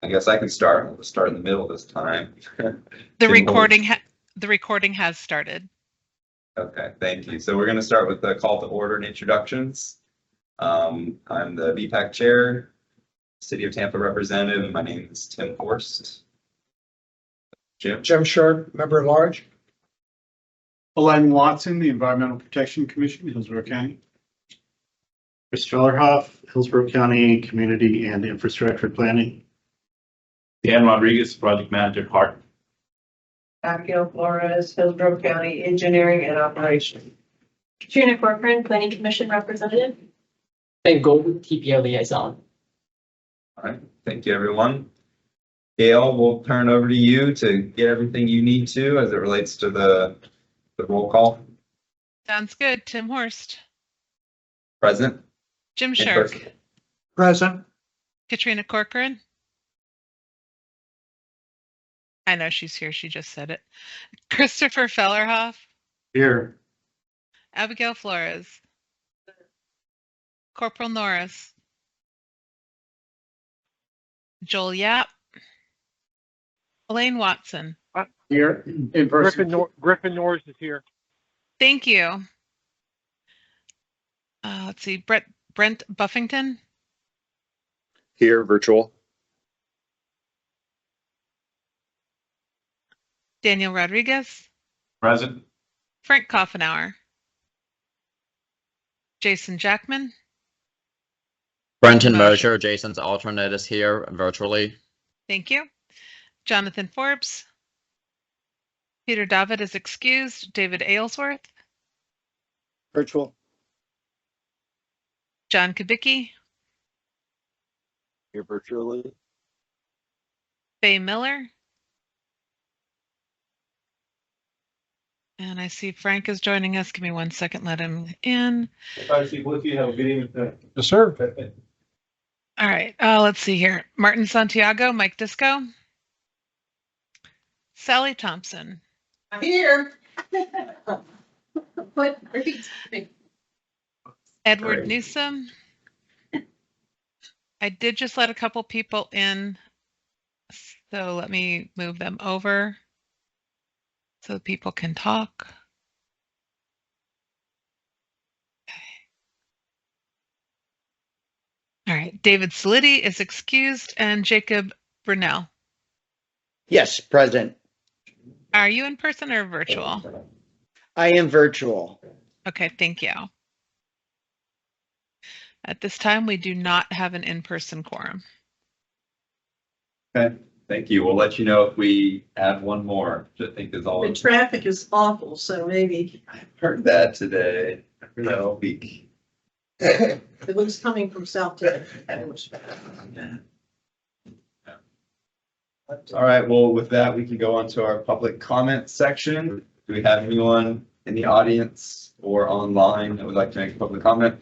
I guess I can start. We'll start in the middle this time. The recording has started. Okay, thank you. So we're going to start with the call to order and introductions. I'm the VPAC chair, City of Tampa representative, and my name is Tim Horst. Jim Sharp, member at large. Elaine Watson, the Environmental Protection Commission, Hillsborough County. Chris Fellerhoff, Hillsborough County Community and Infrastructure Planning. Dan Rodriguez, Project Manager, Hart. Abigail Flores, Hillsborough County Engineering and Operations. Katrina Corcoran, Planning Commission Representative. Ben Gold, TPO Liaison. All right, thank you, everyone. Gail, we'll turn over to you to get everything you need to as it relates to the roll call. Sounds good. Tim Horst, Present. Jim Sharp, Present. Katrina Corcoran. I know she's here. She just said it. Christopher Fellerhoff, Here. Abigail Flores, Corporal Norris, Joel Yap, Elaine Watson. Here in person. Griffin Norris is here. Thank you. Let's see, Brent Buffington, Here, virtual. Daniel Rodriguez, Present. Frank Koffenauer, Jason Jackman, Brenton Mosher, Jason's alternate, is here virtually. thank you. Jonathan Forbes, Peter David is excused, David Aylesworth, Virtual. John Kubicki, Here, virtually. Faye Miller, and I see Frank is joining us. Give me 1 second, let him in. I see both of you have a good evening. Yes, sir. All right, let's see here. Martin Santiago, Mike Disco, Sally Thompson, I'm here. What? Repeat. Edward Great. Newsom. I did just let a couple people in, so let me move them over so people can talk. Okay. All right, David Solitti is excused, and Jacob Brunel. Yes, present. Are you in person or virtual? I am virtual. Okay, thank you. At this time, we do not have an in-person quorum. Okay, thank you. We'll let you know if we add one more, which I think is all. The traffic is awful, so maybe I've heard that today. All week. it was coming from South Texas. All right, well, with that, we can go on to our public comment section. Do we have anyone in the audience or online that would like to make a public comment?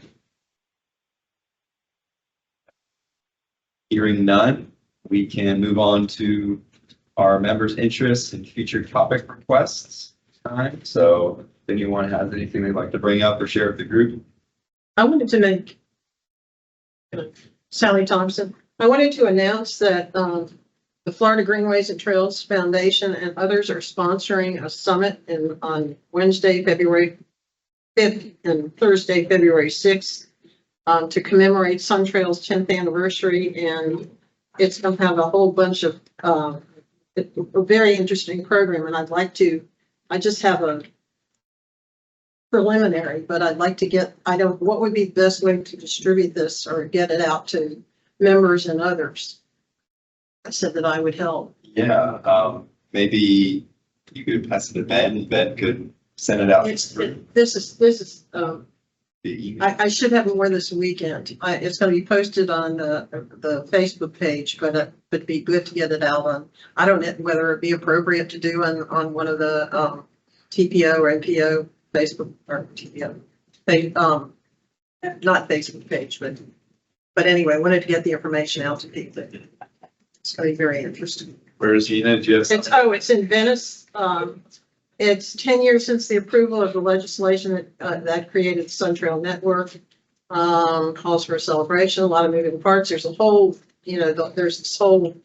Hearing none, we can move on to our members' interests and future topic requests time. So if anyone has anything they'd like to bring up or share with the group. I wanted to make Sally Thompson. I wanted to announce that the Florida Greenways and Trails Foundation and others are sponsoring a summit on Wednesday, February 5th and Thursday, February 6th to commemorate Sun Trail's 10th anniversary. And it's going to have a whole bunch of a very interesting program. And I just have a preliminary, but I'd like to get, what would be the best way to distribute this or get it out to members and others? I said that I would help. Yeah, maybe you could pass it to Ben. Ben could send it out. This is I should have more this weekend. It's going to be posted on the Facebook page, but it'd be good to get it out on. I don't know whether it'd be appropriate to do on one of the TPO or NPO Facebook or TPO, not Facebook page, but anyway, I wanted to get the information out to people. It's going to be very interesting. Where is Gina? Do you have It's in Venice. It's 10 years since the approval of the legislation that created the Sun Trail Network. Calls for a celebration, a lot of moving parts. There's a whole, there's this whole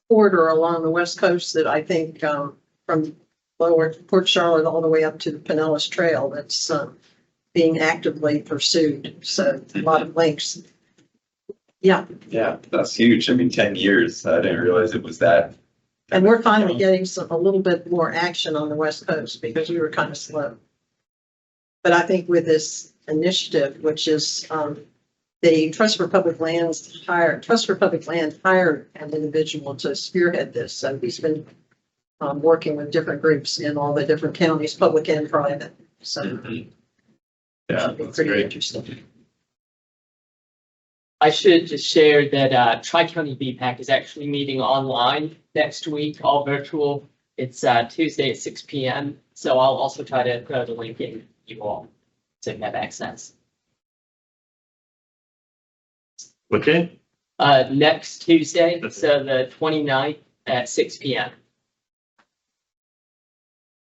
corridor along the west coast that I think, from lower Port Charlotte all the way up to the Pinellas Trail that's, being actively pursued. So a lot of links. Yeah, Yeah, that's huge. I mean, 10 years. I didn't realize it was that. and we're finally getting a little bit more action on the west coast because we were kind of slow. But I think with this initiative, which is, the Trust for Public Land hired an individual to spearhead this. So he's been, working with different groups in all the different counties, public and private. So Yeah, should be that's pretty great. interesting. I should just share that Tri-County BPAC is actually meeting online next week, all virtual. It's Tuesday at 6 p.m. So I'll also try to throw the link in you all so you have access. Okay, Next Tuesday, That's so the 29th at 6 p.m.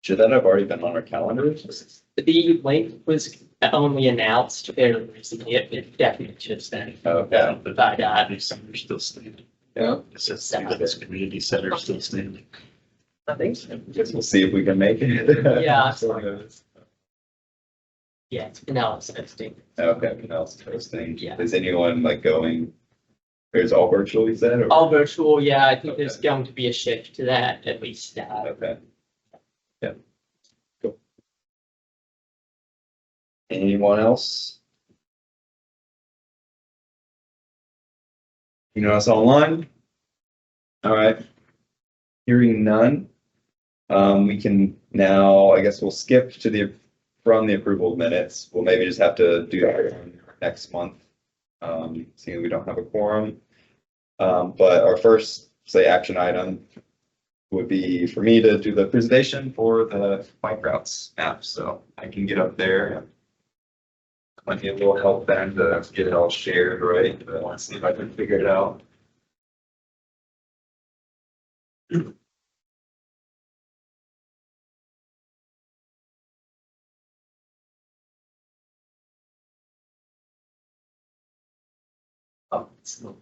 Should that have already been on our calendars? The link was only announced fairly recently. It definitely should stand. Okay. the But community center still standing. Yeah. It says this community center still standing. I think so. Guess we'll see if we can make it. Yeah. yeah, it's Pinellas hosting. Okay, Pinellas hosting. Yeah. Is anyone like going? It's all virtual, you said? Or? All virtual, yeah. I think there's Okay. going to be a shift to that at least. Okay. Yeah. Cool. Anyone else? You know us online? All right. Hearing none. We can now, I guess we'll skip to from the approval of minutes. We'll maybe just have to do that next month. Seeing we don't have a quorum. But our first, say, action item would be for me to do the presentation for the bike routes app. So I can get up there. Might need a little help then to get it all shared, right? But let's see if I can figure it out. Oh, it's not.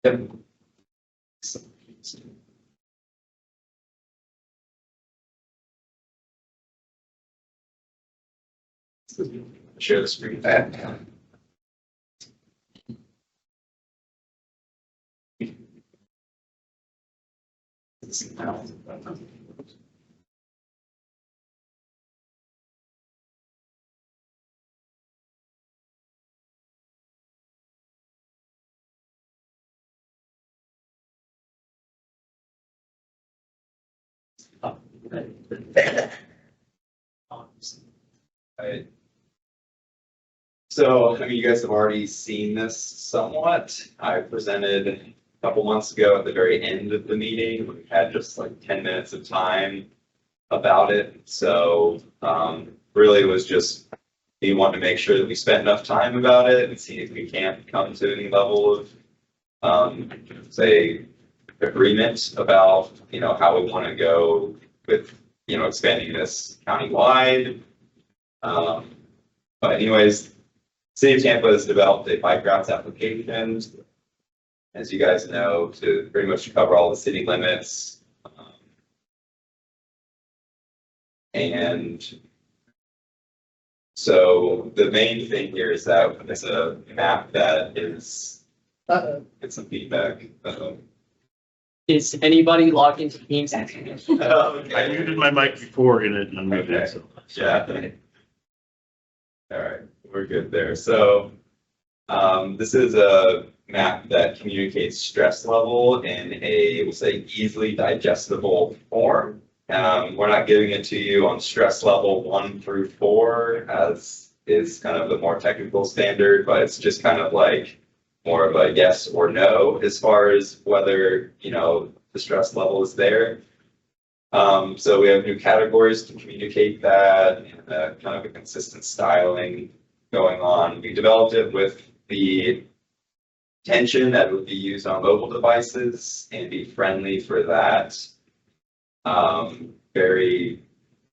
Yep. Share the screen. Right. So, I mean, you guys have already seen this somewhat. I presented a couple months ago at the very end of the meeting. We had just like 10 minutes of time about it. So, really it was just, we wanted to make sure that we spent enough time about it and see if we can't come to any level of, say, agreement about, how we want to go with, expanding this countywide. But anyways, City of Tampa has developed a bike routes application, as you guys know, to pretty much cover all the city limits. And so the main thing here is that it's a map that is, get some feedback. Is anybody logged into Teams? I muted my mic before and it unmuted Okay. itself. Yeah. All right, we're good there. So this is a map that communicates stress level in a, we'll say, easily digestible form. We're not giving it to you on stress level 1 through 4, as is kind of the more technical standard, but it's just kind of like more of a yes or no as far as whether, the stress level is there. So we have new categories to communicate that and kind of a consistent styling going on. We developed it with the intention that it would be used on mobile devices and be friendly for that. Very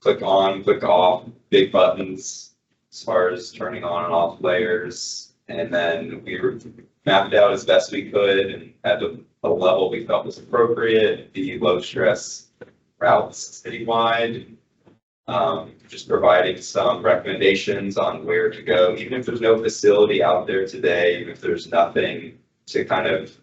click on, click off, big buttons. as far as turning on and off layers. And then we were mapped out as best we could and at a level we felt was appropriate, the low stress routes citywide. Just providing some recommendations on where to go, even if there's no facility out there today, even if there's nothing to kind of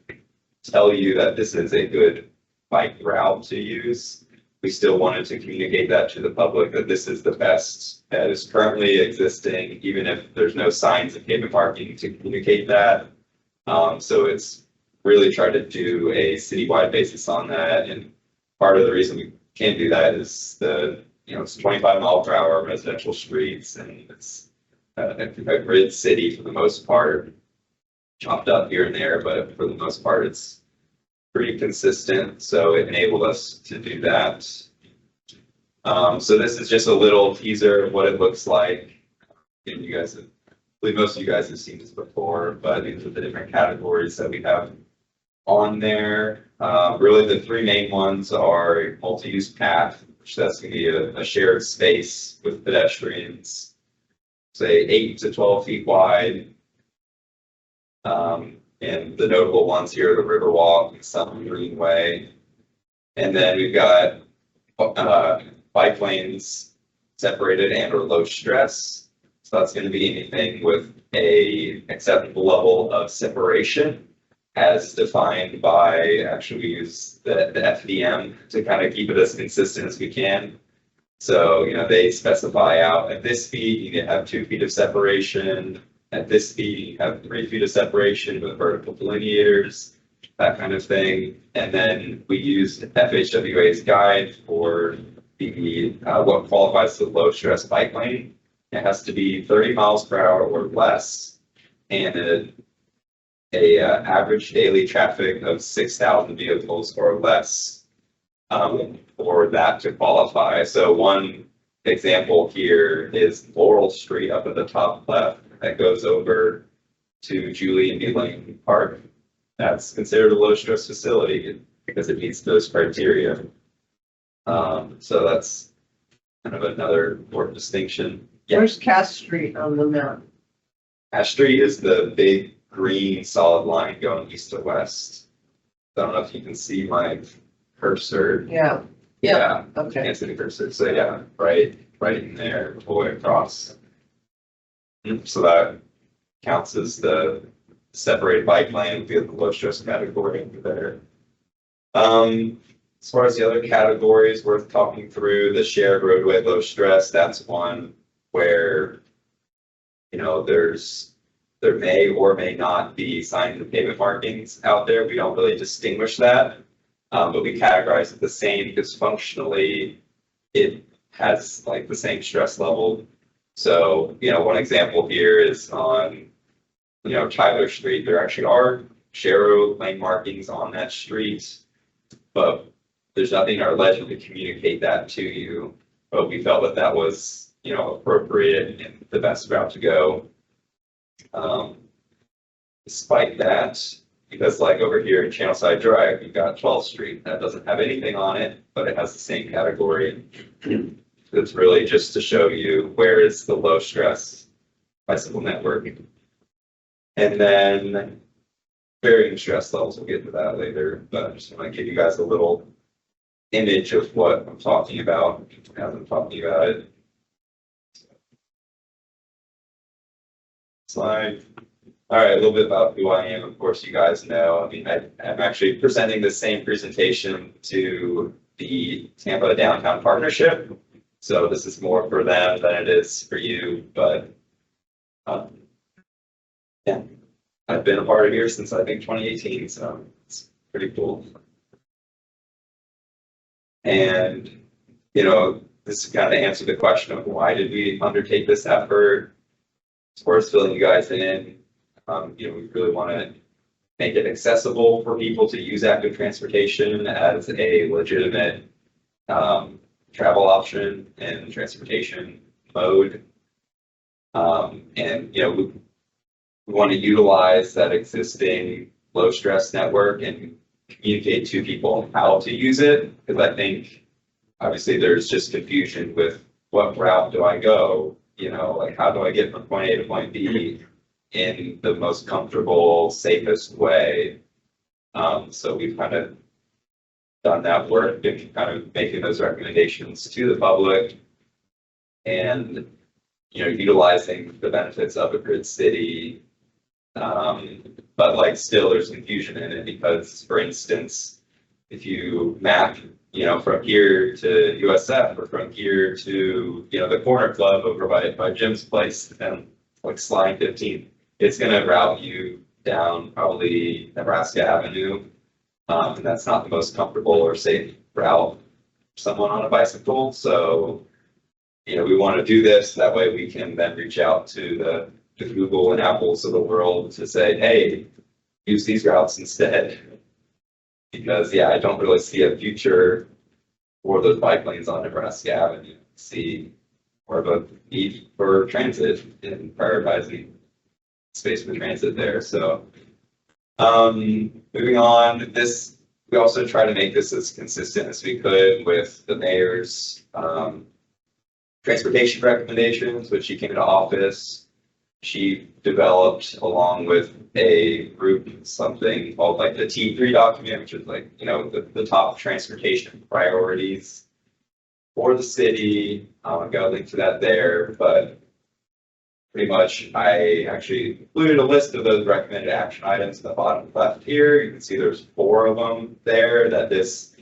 tell you that this is a good bike route to use. We still wanted to communicate that to the public, that this is the best that is currently existing, even if there's no signs of pavement marking to communicate that. So it's really tried to do a citywide basis on that. And part of the reason we can't do that is it's 25 mile per hour residential streets and it's a grid city for the most part, chopped up here and there, but for the most part, it's pretty consistent. So it enabled us to do that. So this is just a little teaser of what it looks like. And you guys, I believe most of you guys have seen this before, but these are the different categories that we have on there. Really the three main ones are multi-use path, which that's going to be a shared space with pedestrians, say 8 to 12 feet wide. And the notable ones here are the Riverwalk and Sun Greenway. And then we've got bike lanes separated and or low stress. So that's going to be anything with a acceptable level of separation as defined by, actually we use the FDM to kind of keep it as consistent as we can. So, they specify out at this speed, you can have 2 feet of separation. At this speed, you have 3 feet of separation with vertical delineators, that kind of thing. And then we used FHWA's guide for the what qualifies as a low stress bike lane. It has to be 30 miles per hour or less, and a average daily traffic of 6,000 vehicles or less for that to qualify. So one example here is Laurel Street up at the top left that goes over to Julie and B Lane Park. That's considered a low stress facility because it meets those criteria. So that's kind of another important distinction. Where's Cass Street on the map? Ash Street is the big green solid line going east to west. I don't know if you can see my cursor. Yeah. Okay. Can't see the cursor. So yeah, right in there, all the way across. So that counts as the separated bike lane via the low stress category over there. As far as the other categories worth talking through, the shared roadway low stress, that's one where, there may or may not be signs of pavement markings out there. We don't really distinguish that, but we categorize it the same because functionally it has like the same stress level. So, one example here is on, Tyler Street. There actually are share lane markings on that street, but there's nothing in our legend to communicate that to you. But we felt that was, appropriate and the best route to go. Despite that, because like over here in Channelside Drive, you've got 12th Street that doesn't have anything on it, but it has the same category. It's really just to show you where is the low stress bicycle network. And then varying stress levels, we'll get to that later, but I just want to give you guys a little image of what I'm talking about as I'm talking about it. Slide. All right, a little bit about who I am. Of course, you guys know. I'm actually presenting the same presentation to the Tampa Downtown Partnership. So this is more for them than it is for you, but yeah, I've been a part of here since I think 2018, so it's pretty cool. And, this kind of answered the question of why did we undertake this effort? As far as filling you guys in, we really want to make it accessible for people to use active transportation as a legitimate travel option and transportation mode. And, we want to utilize that existing low stress network and communicate to people how to use it. Because I think obviously there's just confusion with what route do I go? you know, like how do I get from point A to point B in the most comfortable, safest way? So we've kind of done that work and kind of making those recommendations to the public. And, you know, utilizing the benefits of a grid city. But like still there's confusion in it because, for instance, if you map, you know, from here to USF or from here to, you know, the corner club over by Jim's place and like Slide 15, it's gonna route you down probably Nebraska Avenue. And that's not the most comfortable or safe route for someone on a bicycle. So, you know, we want to do this. That way we can then reach out to the Google and Apples of the world to say, hey, use these routes instead. Because, yeah, I don't really see a future for those bike lanes on Nebraska Avenue. See more of a need for transit and prioritizing space for transit there. So, moving on, we also try to make this as consistent as we could with the mayor's transportation recommendations, which she came into office. She developed along with a group, something called like the T3 document, which is like, you know, the top transportation priorities for the city. I've got a link to that there, but pretty much I actually included a list of those recommended action items in the bottom left here. You can see there's 4 of them there that has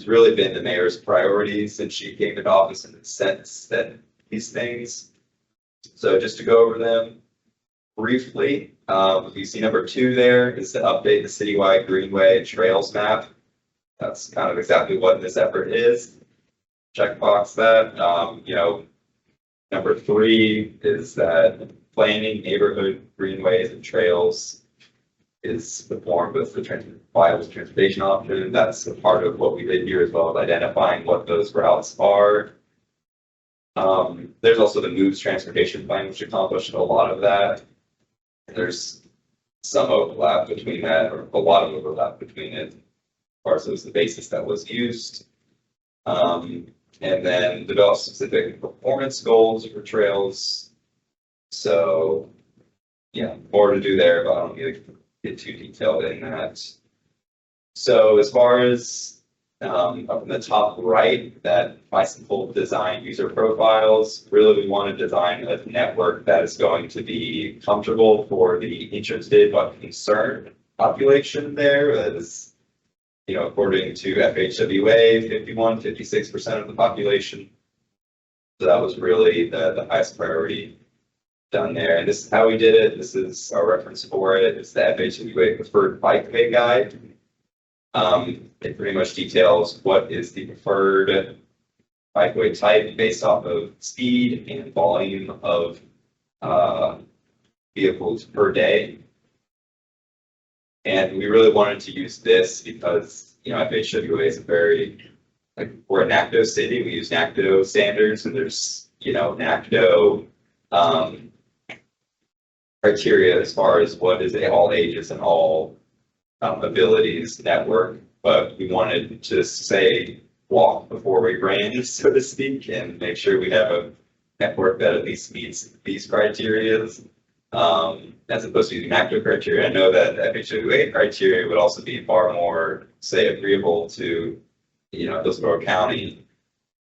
really been the mayor's priority since she came into office in the sense that these things. So just to go over them briefly, you see number 2 there is to update the citywide greenway and trails map. That's kind of exactly what this effort is. Checkbox that. You know, number 3 is that planning neighborhood greenways and trails is performed with the viable transportation option. That's a part of what we did here as well, as identifying what those routes are. There's also the MOVES transportation plan, which accomplished a lot of that. There's some overlap between that, or a lot of overlap between it. Of course, it was the basis that was used. And then develop specific performance goals for trails. So, yeah, more to do there, but I don't need to get too detailed in that. So as far as up in the top right, that bicycle design user profiles, really we want to design a network that is going to be comfortable for the interested but concerned population there. That is, you know, according to FHWA, 56% of the population. So that was really the highest priority done there. And this is how we did it. This is our reference for it. It's the FHWA preferred bikeway guide. It pretty much details what is the preferred bikeway type based off of speed and volume of vehicles per day. And we really wanted to use this because, you know, FHWA is a very, like, we're a NACDO city. We use NACDO standards, and there's, you know, NACDO criteria as far as what is a all ages and all abilities network. But we wanted to say walk before we ran, so to speak, and make sure we have a network that at least meets these criteria. As opposed to using NACDO criteria. I know that FHWA criteria would also be far more, say, agreeable to, you know, Hillsborough County.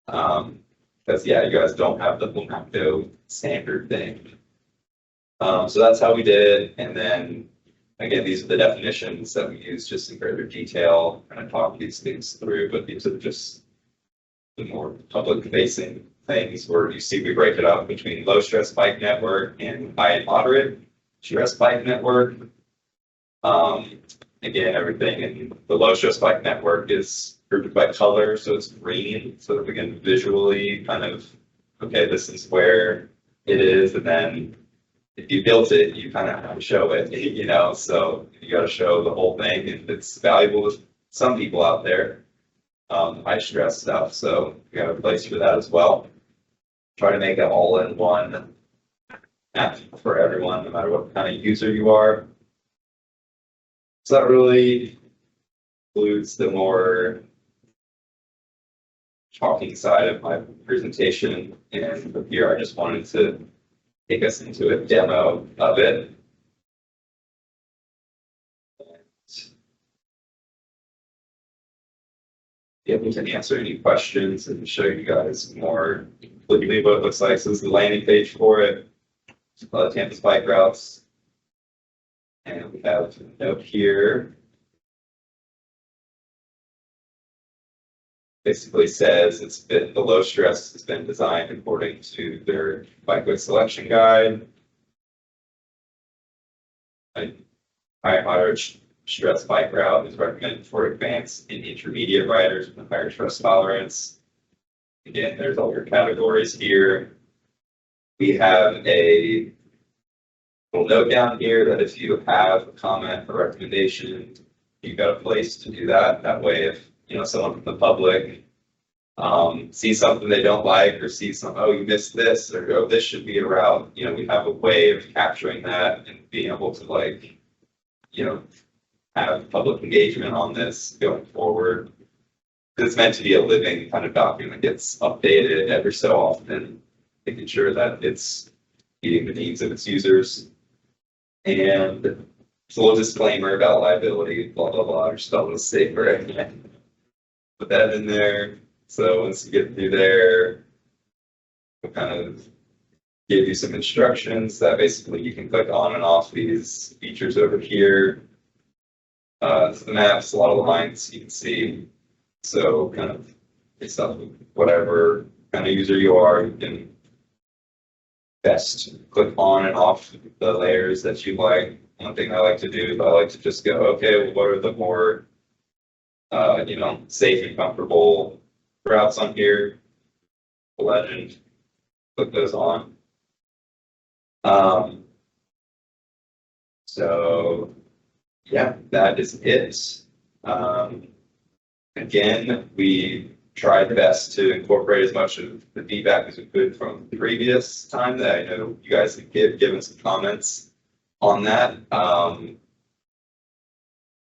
Because, yeah, you guys don't have the full NACDO standard thing. So that's how we did it. And then, again, these are the definitions that we use just in further detail. I'm going to talk these things through, but these are just the more public-facing things where you see we break it up between low stress bike network and high and moderate stress bike network. Again, everything in the low stress bike network is grouped by color, so it's green, so that we can visually kind of, okay, this is where it is, and then if you built it, you kind of have to show it, you know, so you got to show the whole thing, and it's valuable to some people out there, high stress stuff, so we have a place for that as well. Try to make it all in one app for everyone, no matter what kind of user you are. So that really includes the more talking side of my presentation. And from here, I just wanted to take us into a demo of it. Be able to answer any questions and show you guys more completely what it looks like. So this is the landing page for it. Tampa's bike routes. And we have a note here. Basically says it's been, the low stress has been designed according to their bikeway selection guide. A high moderate stress bike route is recommended for advanced and intermediate riders with a higher stress tolerance. Again, there's all your categories here. We have a little note down here that if you have a comment or recommendation, you've got a place to do that. That way, if someone from the public sees something they don't like, or sees some, oh, you missed this, or oh, this should be a route, we have a way of capturing that and being able to have public engagement on this going forward. It's meant to be a living kind of document that gets updated every so often, making sure that it's meeting the needs of its users. And it's a little disclaimer about liability, blah, blah, blah, or spell mistake, right? Put that in there. So once you get through there, we'll kind of give you some instructions that basically you can click on and off these features over here. So the maps, a lot of the lines you can see. So kind of based off of whatever kind of user you are, you can best click on and off the layers that you like. One thing I like to do is I like to just go, okay, well, what are the more safe and comfortable routes on here? Legend, click those on. So yeah, that is it. Again, we tried best to incorporate as much of the feedback as we could from the previous time that I know you guys have given some comments on that.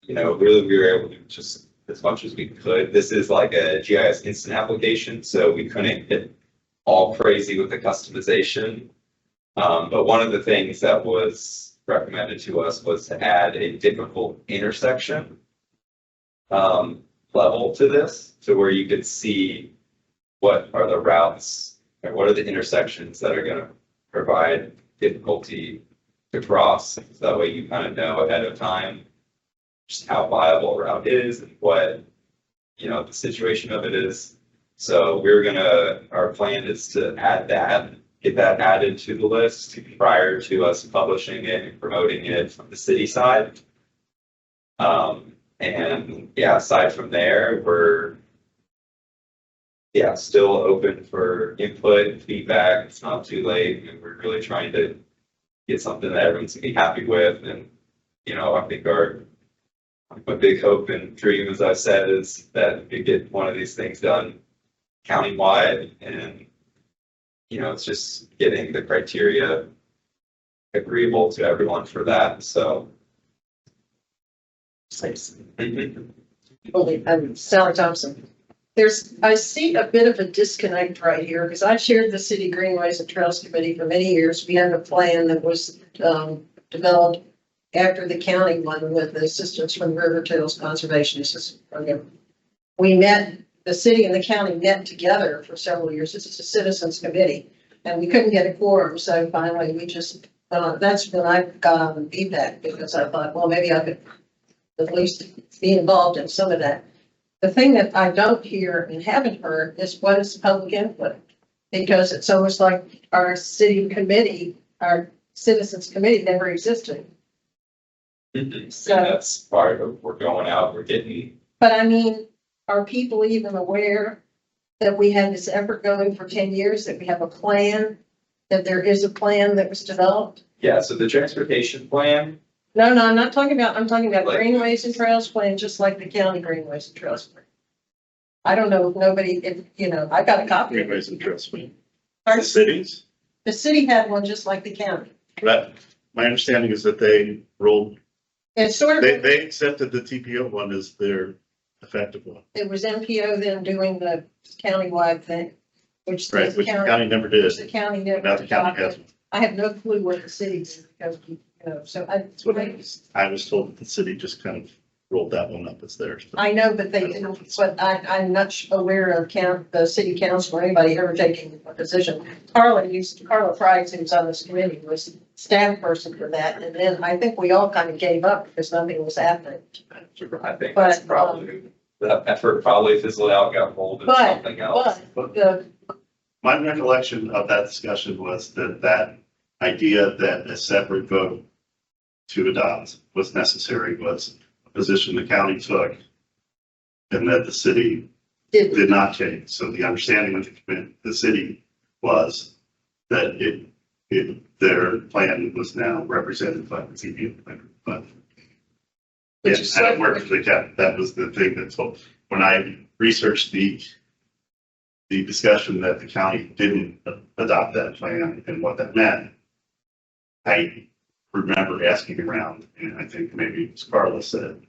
Really we were able to just as much as we could. This is like a GIS instant application, so we couldn't get all crazy with the customization. But one of the things that was recommended to us was to add a difficult intersection level to this, to where you could see what are the routes or what are the intersections that are going to provide difficulty to cross. So that way you kind of know ahead of time just how viable a route is and what the situation of it is. So our plan is to add that, get that added to the list prior to us publishing it and promoting it from the city side. And yeah, aside from there, we're still open for input and feedback. It's not too late, and we're really trying to get something that everyone's gonna be happy with. And I think my big hope and dream, as I said, is that we get one of these things done countywide, and it's just getting the criteria agreeable to everyone for that. So. I'm Sally Thompson. I see a bit of a disconnect right here, because I chaired the City Greenways and Trails Committee for many years. We had a plan that was developed after the county one with the assistance from River Trails Conservation Assistance Program. The city and the county met together for several years. This is a citizens committee, and we couldn't get a quorum. So finally we just, that's when I got on the feedback, because I thought, well, maybe I could at least be involved in some of that. The thing that I don't hear and haven't heard is what is public input, because it's almost like our city committee, our citizens committee never existed. So that's part of, we're going out, we're getting. But I mean, are people even aware that we had this effort going for 10 years, that we have a plan, that there is a plan that was developed? Yeah, so the transportation plan. No, I'm not talking about, I'm talking about Like- greenways and trails plan, just like the county greenways and trails plan. I don't know if nobody, I got a copy. Greenways and trails. The Our- cities, The city had one just like the county. but my understanding is that they rolled, It's sort of, they accepted the TPO one as their effective one. It was MPO then doing the countywide thing, which Right, the which the county, county never did. which the county never Now the county has adopted. one. I have no clue what the city did because, so That's what I was told that the city just kind of rolled that one up as theirs. but- I know, but they didn't, but I'm not aware of the city council or anybody ever taking a position. Carla Price, who was on this committee, was staff person for that. And then I think we all kind of gave up because nothing was happening. I think that's But, probably, that effort probably fizzled out, got rolled into But, something else. but the, My recollection of that discussion was that idea that a separate vote to adopt was necessary was a position the county took and that the city did not take. So the understanding of the city was that their plan was now represented by the TV plan. But yeah, Which is and it so- worked for the county. That was the thing that told, when I researched the discussion that the county didn't adopt that plan and what that meant, I remember asking around, and I think maybe it was Carla said,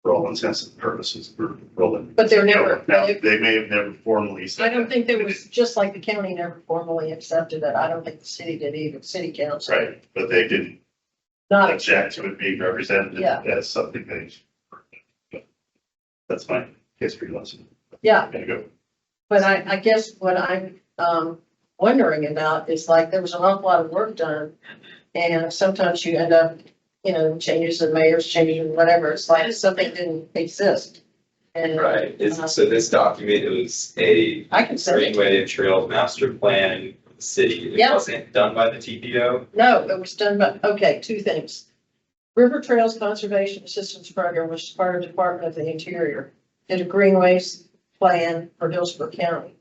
for all intents and purposes, we're rolling. But they're never- Now, they may have never formally said. I don't that. think there was, just like the county never formally accepted it. I don't think the city did either, city council. Right, but they didn't Not object to it being represented Yeah. as something they. That's my history lesson. Yeah. I'm gonna go. But I guess what I'm, wondering about is like, there was an awful lot of work done. And sometimes you end up, changes in mayors, changes in whatever, it's like something didn't exist. And. Right, so this document, it was a I can send it. Greenway and Trail Master Plan for the city. It Yeah. wasn't done by the TPO. No, it was done by, okay, two things. River Trails Conservation Assistance Program, which is part of Department of the Interior, did a greenways plan for Hillsborough County.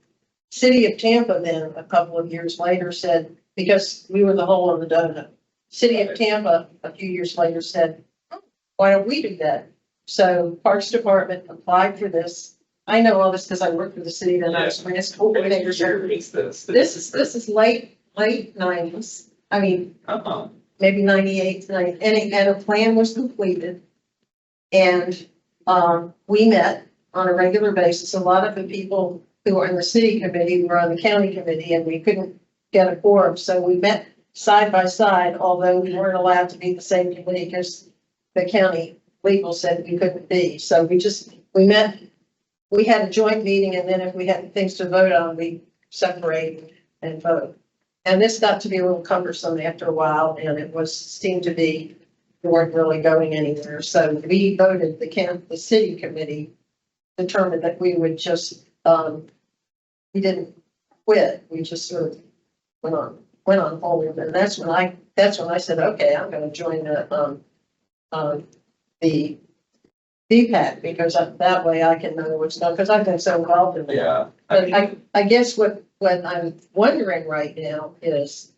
City of Tampa then, a couple of years later, said, because we were the hole in the donut. City of Tampa, a few years later, said, why don't we do that? So Parks Department applied for this. I know all this because I worked for the city, then I was finance coordinator. What year is this? This is late nineties. I mean, Uh-huh. maybe 98, 90, and a plan was completed. And, we met on a regular basis. A lot of the people who were in the city committee were on the county committee and we couldn't get a quorum. So we met side by side, although we weren't allowed to be the same committee because the county legal said we couldn't be. So we met, we had a joint meeting and then if we had things to vote on, we separate and vote. And this got to be a little cumbersome after a while, and it seemed to be, we weren't really going anywhere. So we voted, the city committee determined that we would just, we didn't quit. We just sort of went on hold. And that's when I said, okay, I'm gonna join the DPAC because that way I can know what's going, because I've been so involved in that. Yeah. But I guess what I'm wondering right now is,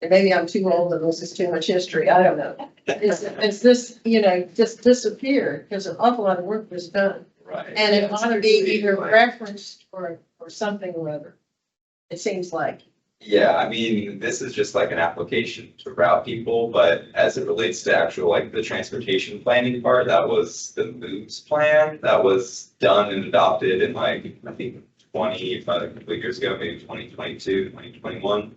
and maybe I'm too old and this is too much history, I don't know. Is this, just disappeared because an awful lot of work was done. Right. And it ought to be either referenced or something or other. It seems like. Yeah, I mean, this is just like an application to route people, but as it relates to actual, like the transportation planning part, that was the moves plan that was done and adopted in like, I think a couple of years ago, maybe 2022, 2021.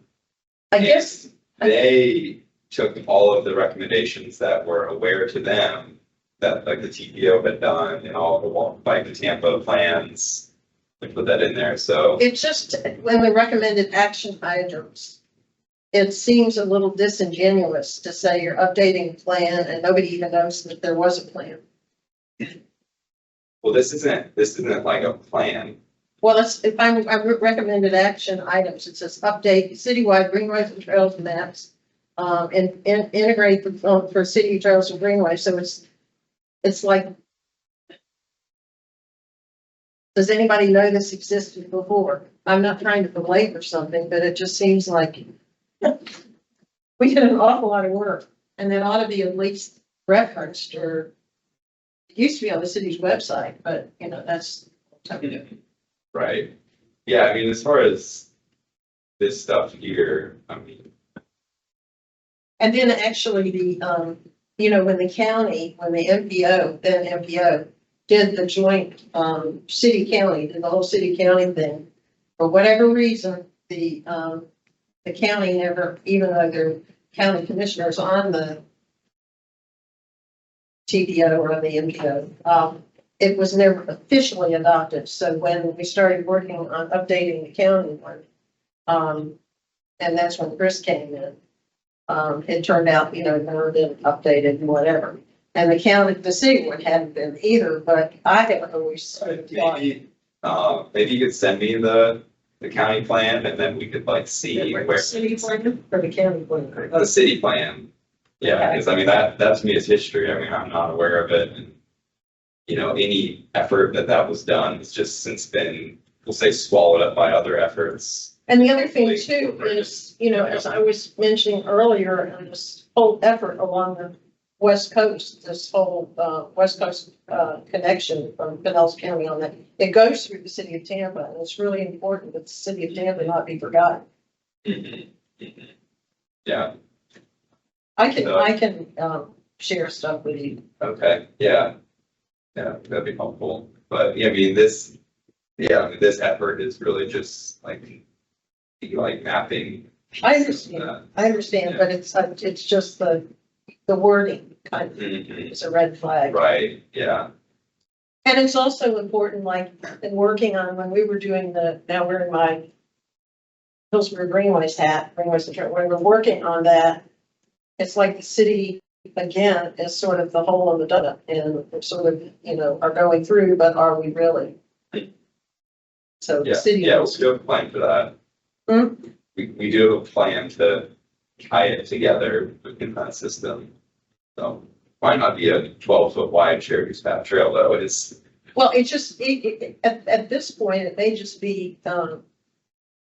I guess, They took all of the recommendations that were aware to them that like the TPO had done and all the like the Tampa plans. They put that in there, so. it's just when the recommended action items, it seems a little disingenuous to say you're updating a plan and nobody even knows that there was a plan. Well, this isn't like a plan. Well, if I recommended action items, it says update citywide greenways and trails maps, and integrate for city trails and greenways. So it's like, does anybody know this existed before? I'm not trying to belabor something, but it just seems like we did an awful lot of work and that ought to be at least referenced or it used to be on the city's website, but that's. Right. Yeah, I mean, as far as this stuff here, I mean. And then actually when the MPO, then MPO did the joint, city county, did the whole city county thing. For whatever reason, the county never, even though they're county commissioners on the TDO or the MPO, it was never officially adopted. So when we started working on updating the county one, and that's when Chris came in, it turned out, never been updated and whatever. And the city one hadn't been either, but I have always thought, Maybe, maybe you could send me the county plan and then we could like see where. the city plan or the county plan. The city plan. Yeah, because I mean, that to me is history. I mean, I'm not aware of it. And, any effort that was done has just since been, we'll say, swallowed up by other efforts. And the other thing too is, as I was mentioning earlier, and this whole effort along the West Coast, this whole West Coast connection from Pinellas County on that, it goes through the city of Tampa, and it's really important that the city of Tampa not be forgotten. Mhm, mhm. Yeah, I can share stuff with you. okay, yeah. Yeah, that'd be helpful. But yeah, I mean, this effort is really just like mapping. I understand, but it's just the wording kind of Mhm. is a red flag. Right, yeah. And it's also important, like, in working on, when we were doing now we're in my Hillsborough Greenways hat, Greenways, when we're working on that, it's like the city, again, is sort of the hole in the donut, and we're sort of, are going through, but are we really? So the Yeah, city. yeah, we do have a plan for that. Hmm? We do have a plan to tie it together within that system. So might not be a 12-foot wide shared path trail though, it's. Well, it just, at this point, it may just be,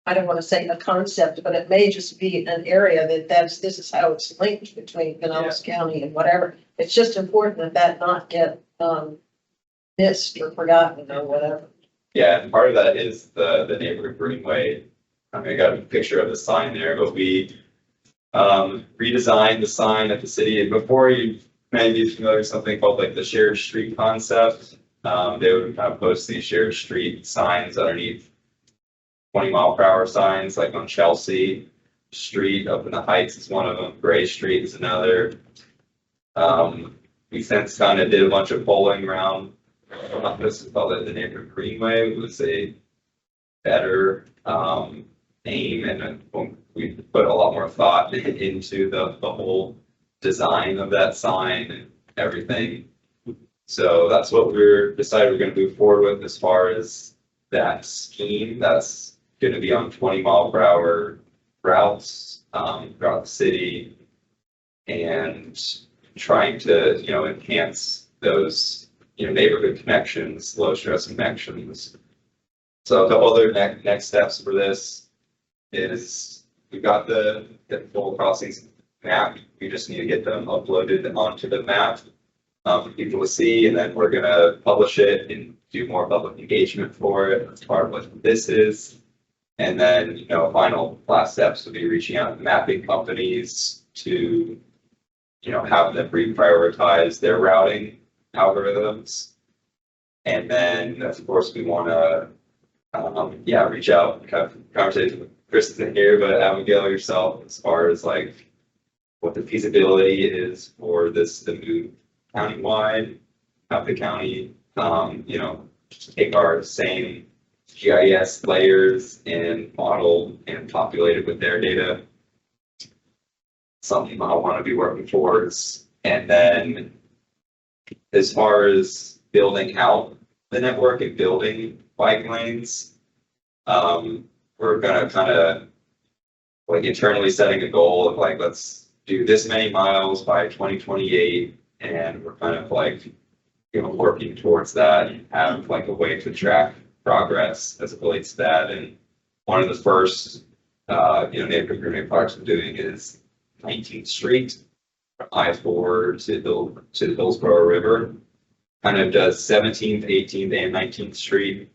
I don't want to say a concept, but it may just be an area this is how it's linked between Pinellas County and whatever. It's just important that not get, missed or forgotten or whatever. Yeah, and part of that is the neighborhood greenway. I mean, I got a picture of the sign there, but we redesigned the sign at the city. And before you may be familiar with something called like the shared street concept, they would kind of post these shared street signs underneath 20-mile-per-hour signs, like on Chelsea Street up in the Heights is one of them. Gray Street is another. We since kind of did a bunch of polling around. This is called the neighborhood greenway. It was a better name, and we put a lot more thought into the whole design of that sign and everything. So that's what we're decided we're going to move forward with as far as that scheme. That's going to be on 20-mile-per-hour routes throughout the city, and trying to enhance those neighborhood connections, low stress connections. So a couple other next steps for this is we've got the full crossings map. We just need to get them uploaded onto the map for people to see, and then we're gonna publish it and do more public engagement for it. That's part of what this is. And then, final last steps would be reaching out to mapping companies to, have them reprioritize their routing algorithms. And then, of course, we want to, reach out, have conversation with Chris isn't here, but Abigail yourself, as far as like what the feasibility is for this to move countywide, have the county, take our same GIS layers and model and populate it with their data. Something I want to be working towards. And then as far as building out the network and building bike lanes, we're gonna kind of like internally setting a goal of like, let's do this many miles by 2028. And we're kind of like, working towards that and have like a way to track progress as it relates to that. And one of the first, neighborhood grooming projects we're doing is 19th Street, from I-4 to the Hillsborough River. Kind of does 17th, 18th, and 19th Street.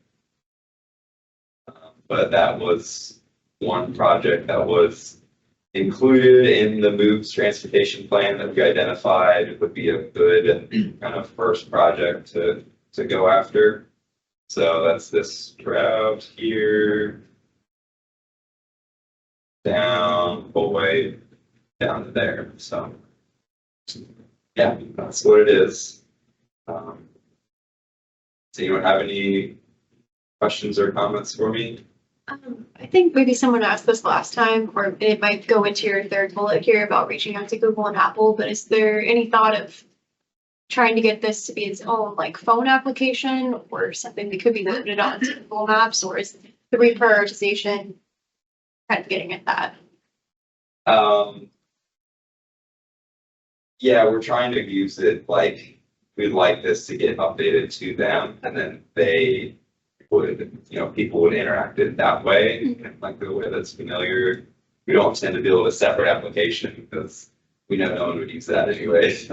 But that was one project that was included in the MOVES transportation plan that we identified would be a good kind of first project to to go after. So that's this route here. Down, whole way down to there, so. Yeah, that's what it is. Does anyone have any questions or comments for me? I think maybe someone asked this last time, or it might go into your third bullet here about reaching out to Google and Apple, but is there any thought of trying to get this to be its own like phone application or something that could be loaded onto Google Maps, or is the reprioritization kind of getting at that? Yeah, we're trying to use it like, we'd like this to get updated to them and then they would, people would interact it that way, like the way that's familiar. We don't tend to build a separate application because we know no one would use that anyway.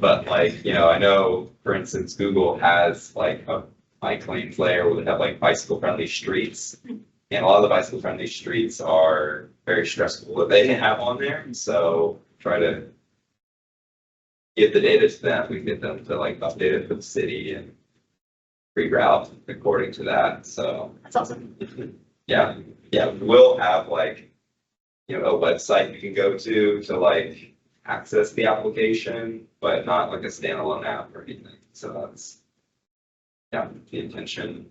But like, I know, for instance, Google has like a bike lanes layer where they have like bicycle friendly streets. And a lot of the bicycle friendly streets are very stressful that they have on there. So try to give the data to them. We get them to like update it for the city and reroute according to that. So That's awesome. yeah, we'll have like, a website you can go to like access the application, but not like a standalone app or anything. So that's, the intention.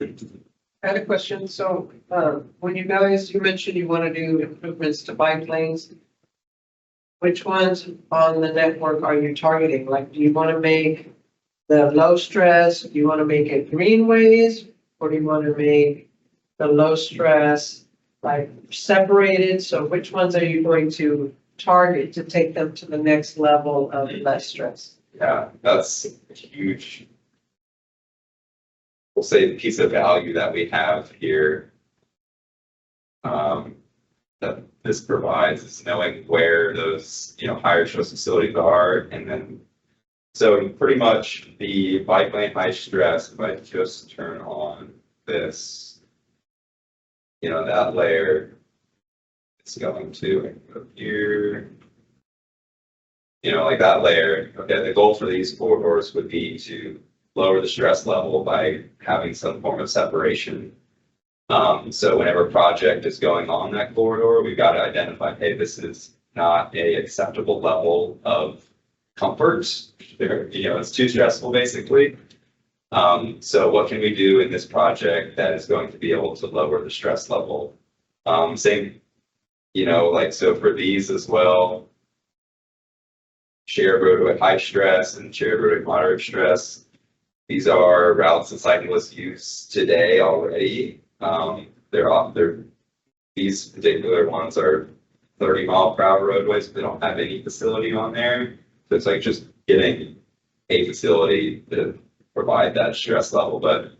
I had a question. So, when you mentioned you want to do improvements to bike lanes, which ones on the network are you targeting? Like, do you want to make the low stress? Do you want to make it greenways? Or do you want to make the low stress like separated? So which ones are you going to target to take them to the next level of less stress? Yeah, that's a huge, we'll say, piece of value that we have here. That this provides is knowing where those, higher stress facilities are. And then, so pretty much the bike lane high stress, if I just turn on this, that layer, it's going to go here. Like that layer, okay, the goal for these corridors would be to lower the stress level by having some form of separation. So whenever a project is going on that corridor, we've got to identify, hey, this is not a acceptable level of comfort. It's too stressful basically. So what can we do in this project that is going to be able to lower the stress level? Same, so for these as well, shared road with high stress and shared road with moderate stress. These are routes that cyclists use today already. These particular ones are 30-mile-per-hour roadways, but they don't have any facility on there. So it's like just getting a facility to provide that stress level, but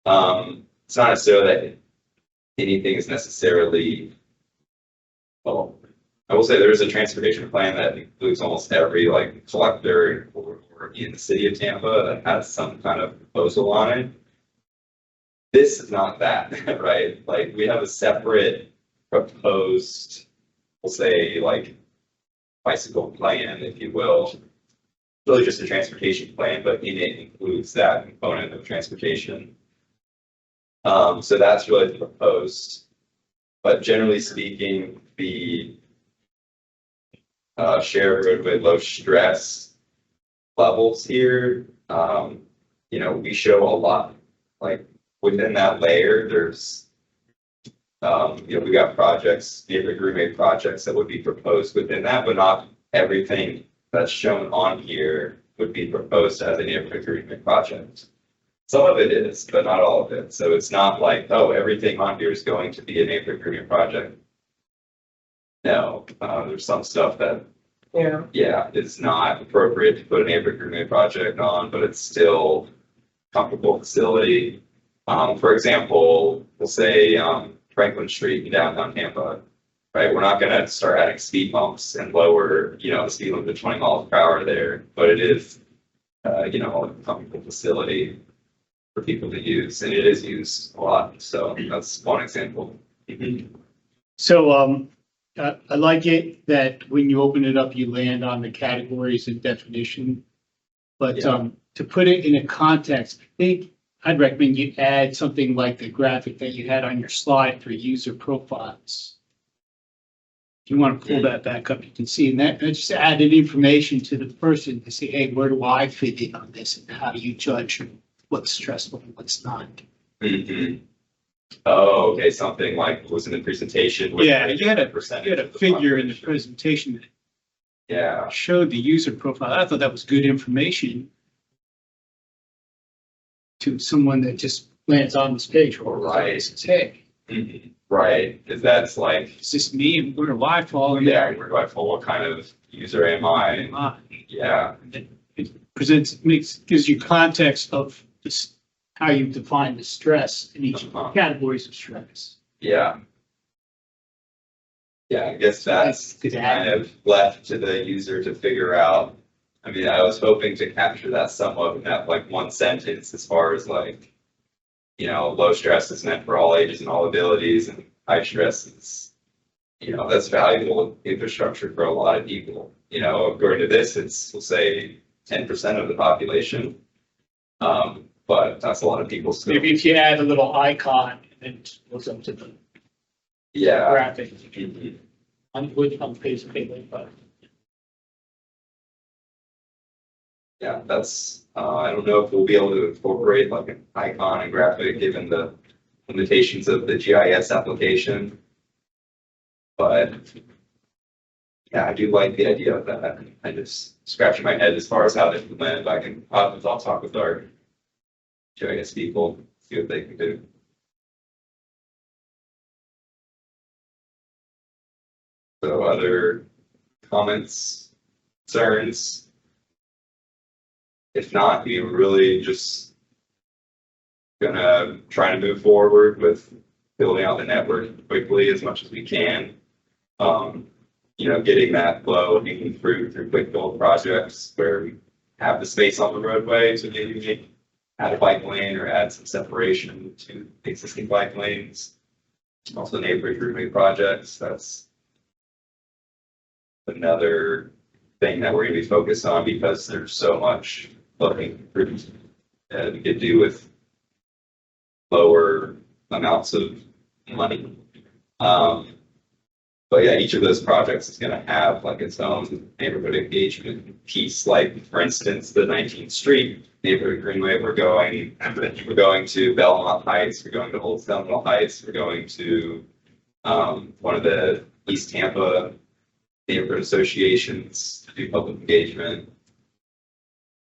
it's not necessarily that anything is necessarily, well, I will say there is a transportation plan that includes almost every like collector or in the city of Tampa that has some kind of proposal on it. This is not that, right? Like we have a separate proposed, we'll say like bicycle plan, if you will. Really just a transportation plan, but in it includes that component of transportation. So that's really proposed. But generally speaking, the shared roadway low stress levels here, we show a lot, like within that layer, there's, we got projects, neighborhood greenway projects that would be proposed within that, but not everything that's shown on here would be proposed as a neighborhood greenway project. Some of it is, but not all of it. So it's not like, oh, everything on here is going to be a neighborhood greenway project. No, there's some stuff that, it's not appropriate to put a neighborhood greenway project on, but it's still a comfortable facility. For example, we'll say Franklin Street in downtown Tampa, right? We're not going to start adding speed bumps and lower, the speed limit to 20 miles per hour there, but it is, a comfortable facility for people to use, and it is used a lot. So that's one example. So I like it that when you open it up, you land on the categories and definition. But to put it in a context, I think I'd recommend you add something like the graphic that you had on your slide for user profiles. If you want to pull that back up, you can see, and that just added information to the person to say, hey, where do I fit in on this? And how do you judge what's stressful and what's not? Mm-hmm. Oh, okay, something like was in the presentation. with Yeah, the you had a percentage of the figure in the population. presentation that Yeah, showed the user profile. I thought that was good information to someone that just lands on this page or Right. says, hey, mhm, right, because that's like, is this me and where do I fall in yeah, there? where do I fall, what kind of user am I? Yeah, It presents, gives you context of this, how you define the stress in each Uh-huh. categories of stress. yeah. Yeah, I guess that's kind of left to the user to figure out. I mean, I was hoping to capture that somewhat in that like one sentence as far as like, you know, low stress is meant for all ages and all abilities, and high stress is, you know, that's valuable infrastructure for a lot of people. You know, according to this, it's, we'll say 10% of the population. But that's a lot of people still. Maybe if you add a little icon and it goes up to the Yeah. graphic, Mhm. on which on page, but Yeah, that's, I don't know if we'll be able to incorporate like an icon and graphic given the limitations of the GIS application. But yeah, I do like the idea of that. I just scratching my head as far as how to implement it. I'll talk with our GIS people, see what they can do. So other comments, concerns? If not, we really just gonna try to move forward with building out the network quickly as much as we can. You know, getting that flow and through quick build projects where we have the space on the roadway to maybe add a bike lane or add some separation to the existing bike lanes. Also neighborhood grouping projects, that's another thing that we're gonna be focused on because there's so much looking through that we could do with lower amounts of money. But yeah, each of those projects is gonna have like its own neighborhood engagement piece, like for instance, the 19th Street neighborhood greenway, we're going to Belmont Heights, we're going to Old Seminole Heights, we're going to one of the East Tampa neighborhood associations to do public engagement,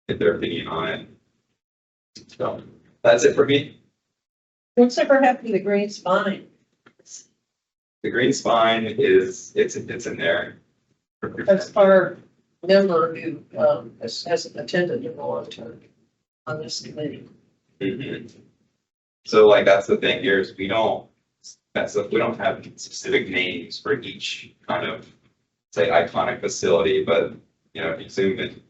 get their opinion on it. So that's it for me. What's ever happened to the green spine? The green spine is, it's in there. That's our member who hasn't attended in a long time on this committee. Mhm. So like, that's the thing here is we don't have specific names for each kind of, say, iconic facility, but you know, if you zoom in.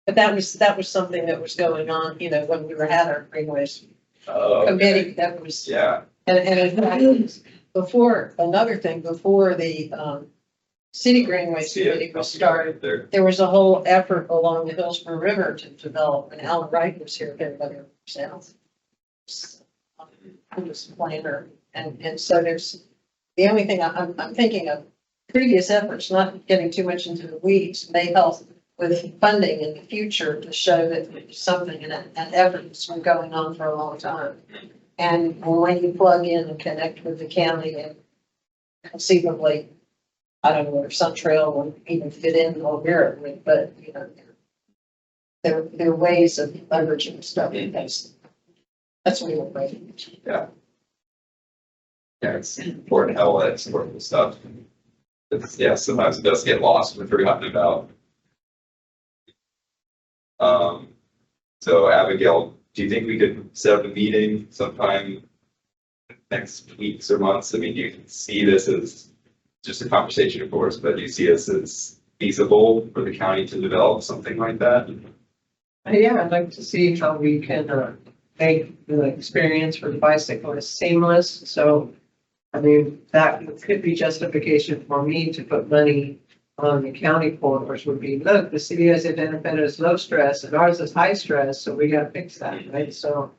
But that was something that was going on, you know, when we were at our greenways Oh, committee, that was, yeah, and in fact, before, another thing, before the city greenways see it committee was started, there. there was a whole effort along the Hillsborough River to develop, and Alan Wright was here, if anybody remembers. He was a planner, and so there's, the only thing I'm thinking of, previous efforts, not getting too much into the weeds, may help with funding in the future to show that it's something, an effort that's been going on for a long time. And when you plug in and connect with the county and conceivably, I don't know whether Sun Trail will even fit in over here, but you know, there are ways of leveraging stuff in this. That's what we're waiting. Yeah. Yeah, it's important how all that historical stuff. It's, yeah, sometimes it does get lost and forgotten about. So Abigail, do you think we could set up a meeting sometime next weeks or months? I mean, do you see this as just a conversation, of course, but do you see this as feasible for the county to develop something like that? Yeah, I'd like to see how we can make the experience for the bicyclist seamless. So, I mean, that could be justification for me to put money on the county corridors would be, look, the city has identified as low stress and ours is high stress, so we gotta fix that, right? So,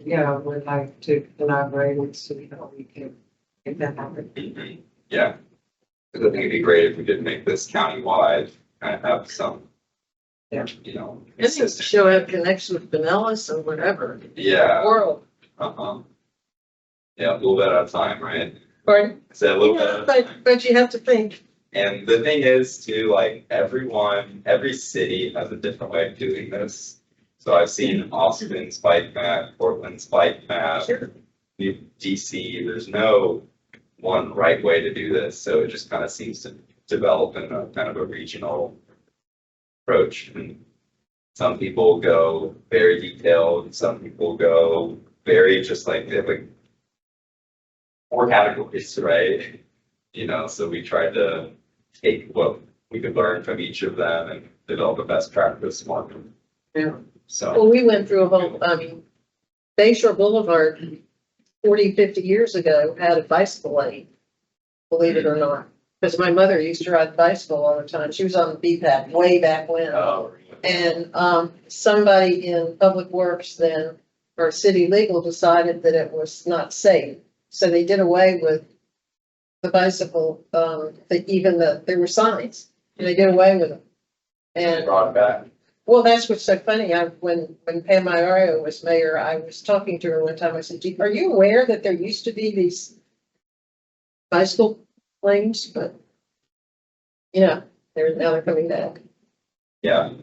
yeah, we'd like to elaborate and see how we can make that happen. Yeah. 'Cause I think it'd be great if we could make this countywide, kind of have some, Yeah. you know, I think consistent. she'll have connection with Pinellas or whatever, Yeah, world. uh-huh. Yeah, a little bit at a time, right? Pardon? So a little bit at a But, time. but you have to think, And the thing is too, like every city has a different way of doing this. So I've seen Austin's bike map, Portland's bike map, New DC, there's no one right way to do this. So it just kind of seems to develop in a kind of a regional approach. And some people go very detailed, and some people go very just like, they have like 4 categories, right? You know, so we tried to take what we could learn from each of them and develop a best practice one. yeah. So, Well, we went through a whole, I mean, Bayshore Boulevard 40, 50 years ago had a bicycle lane, believe it or not. Because my mother used to ride bicycle all the time. She was on the BPAC way back when. oh, And somebody in Public Works then, or city legal decided that it was not safe. So they did away with the bicycle, there were signs, and they did away with them. they And, brought it back. well, that's what's so funny. When Pam Iorio was mayor, I was talking to her one time. I said, are you aware that there used to be these bicycle lanes? But, yeah, now they're coming back. Yeah.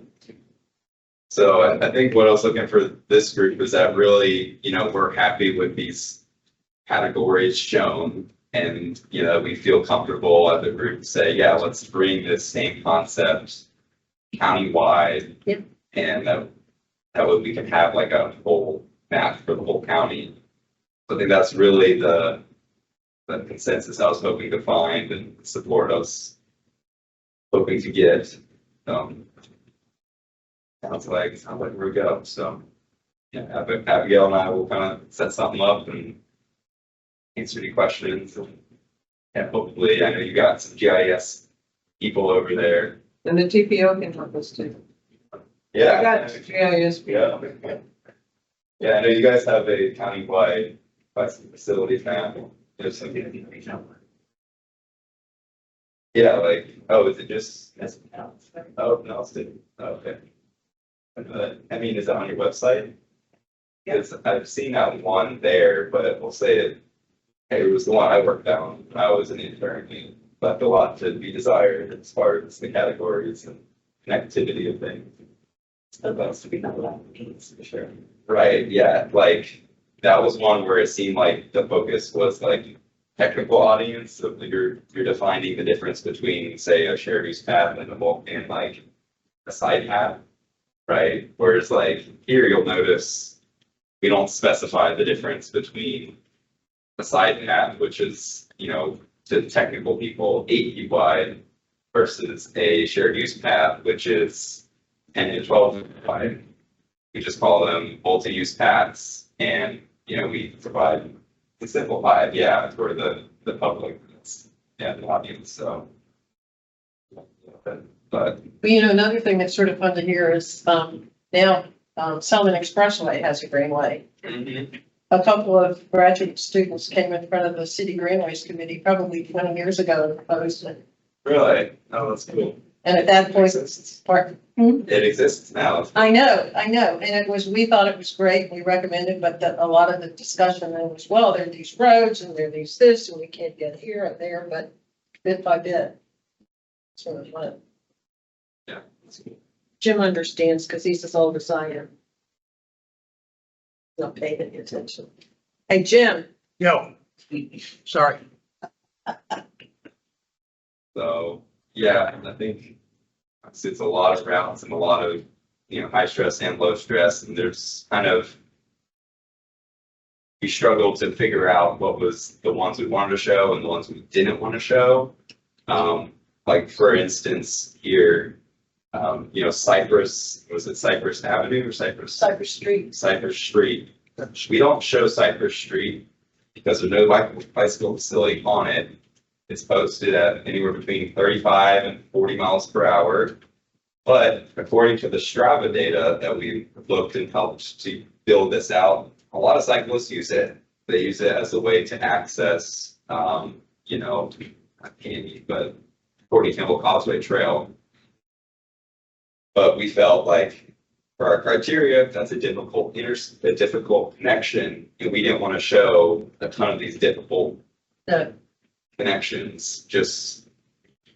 So I think what I was looking for this group is that really, you know, we're happy with these categories shown. And, you know, we feel comfortable as a group to say, yeah, let's bring this same concept countywide. Yep. And that way we can have like a whole map for the whole county. So I think that's really the consensus I was hoping to find and support us hoping to get. Sounds like we're go. So yeah, Abigail and I will kind of set something up and answer any questions. And hopefully, I know you got some GIS people over there. And the TPO can help us too. Yeah. I got GIS. Yeah. Yeah, I know you guys have a countywide bicycle facilities now. There's some. Yeah, like, oh, is it just? Oh, no, it's didn't. Oh, okay. I mean, is it on your website? Yes, I've seen that one there, but we'll say it was the one I worked on when I was an intern. It left a lot to be desired as far as the categories and connectivity of things. Supposed to be not a lot of things, for sure. Right, yeah, like, that was one where it seemed like the focus was like technical audience, so you're defining the difference between, say, a shared use path and like a side path, right? Whereas like here you'll notice we don't specify the difference between a side path, which is, you know, to the technical people, 8 feet wide versus a shared use path, which is 10 to 12 feet wide. We just call them multi-use paths, and, you know, we provide the simplified, yeah, for the public, yeah, the audience, so. But, You know, another thing that's sort of fun to hear is, now, Selman Expressway has a greenway. A couple of graduate students came in front of the city greenways committee probably 20 years ago and proposed it. really, oh, that's cool. And at that point, it's part. It exists now. I know, and we thought it was great, we recommended, but a lot of the discussion then was, well, there are these roads and there are these this, and we can't get here and there, but bit by bit. Sort of fun. Yeah, that's cool. Jim understands because he's as old as I am. Not paying any attention. Hey, Jim. Yo, sorry. So, yeah, I think it's a lot of routes and a lot of, you know, high stress and low stress, and there's kind of, we struggled to figure out what was the ones we wanted to show and the ones we didn't want to show. Like for instance, here, you know, Cypress, was it Cypress Avenue or Cypress? Cypress Street. Cypress Street. We don't show Cypress Street because there's no bicycle facility on it. It's posted at anywhere between 35 and 40 miles per hour. But according to the Strava data that we looked and helped to build this out, a lot of cyclists use it. They use it as a way to access, you know, not Candy, but Courtney Campbell Causeway Trail. But we felt like for our criteria, that's a difficult connection, and we didn't want to show a ton of these difficult No. connections just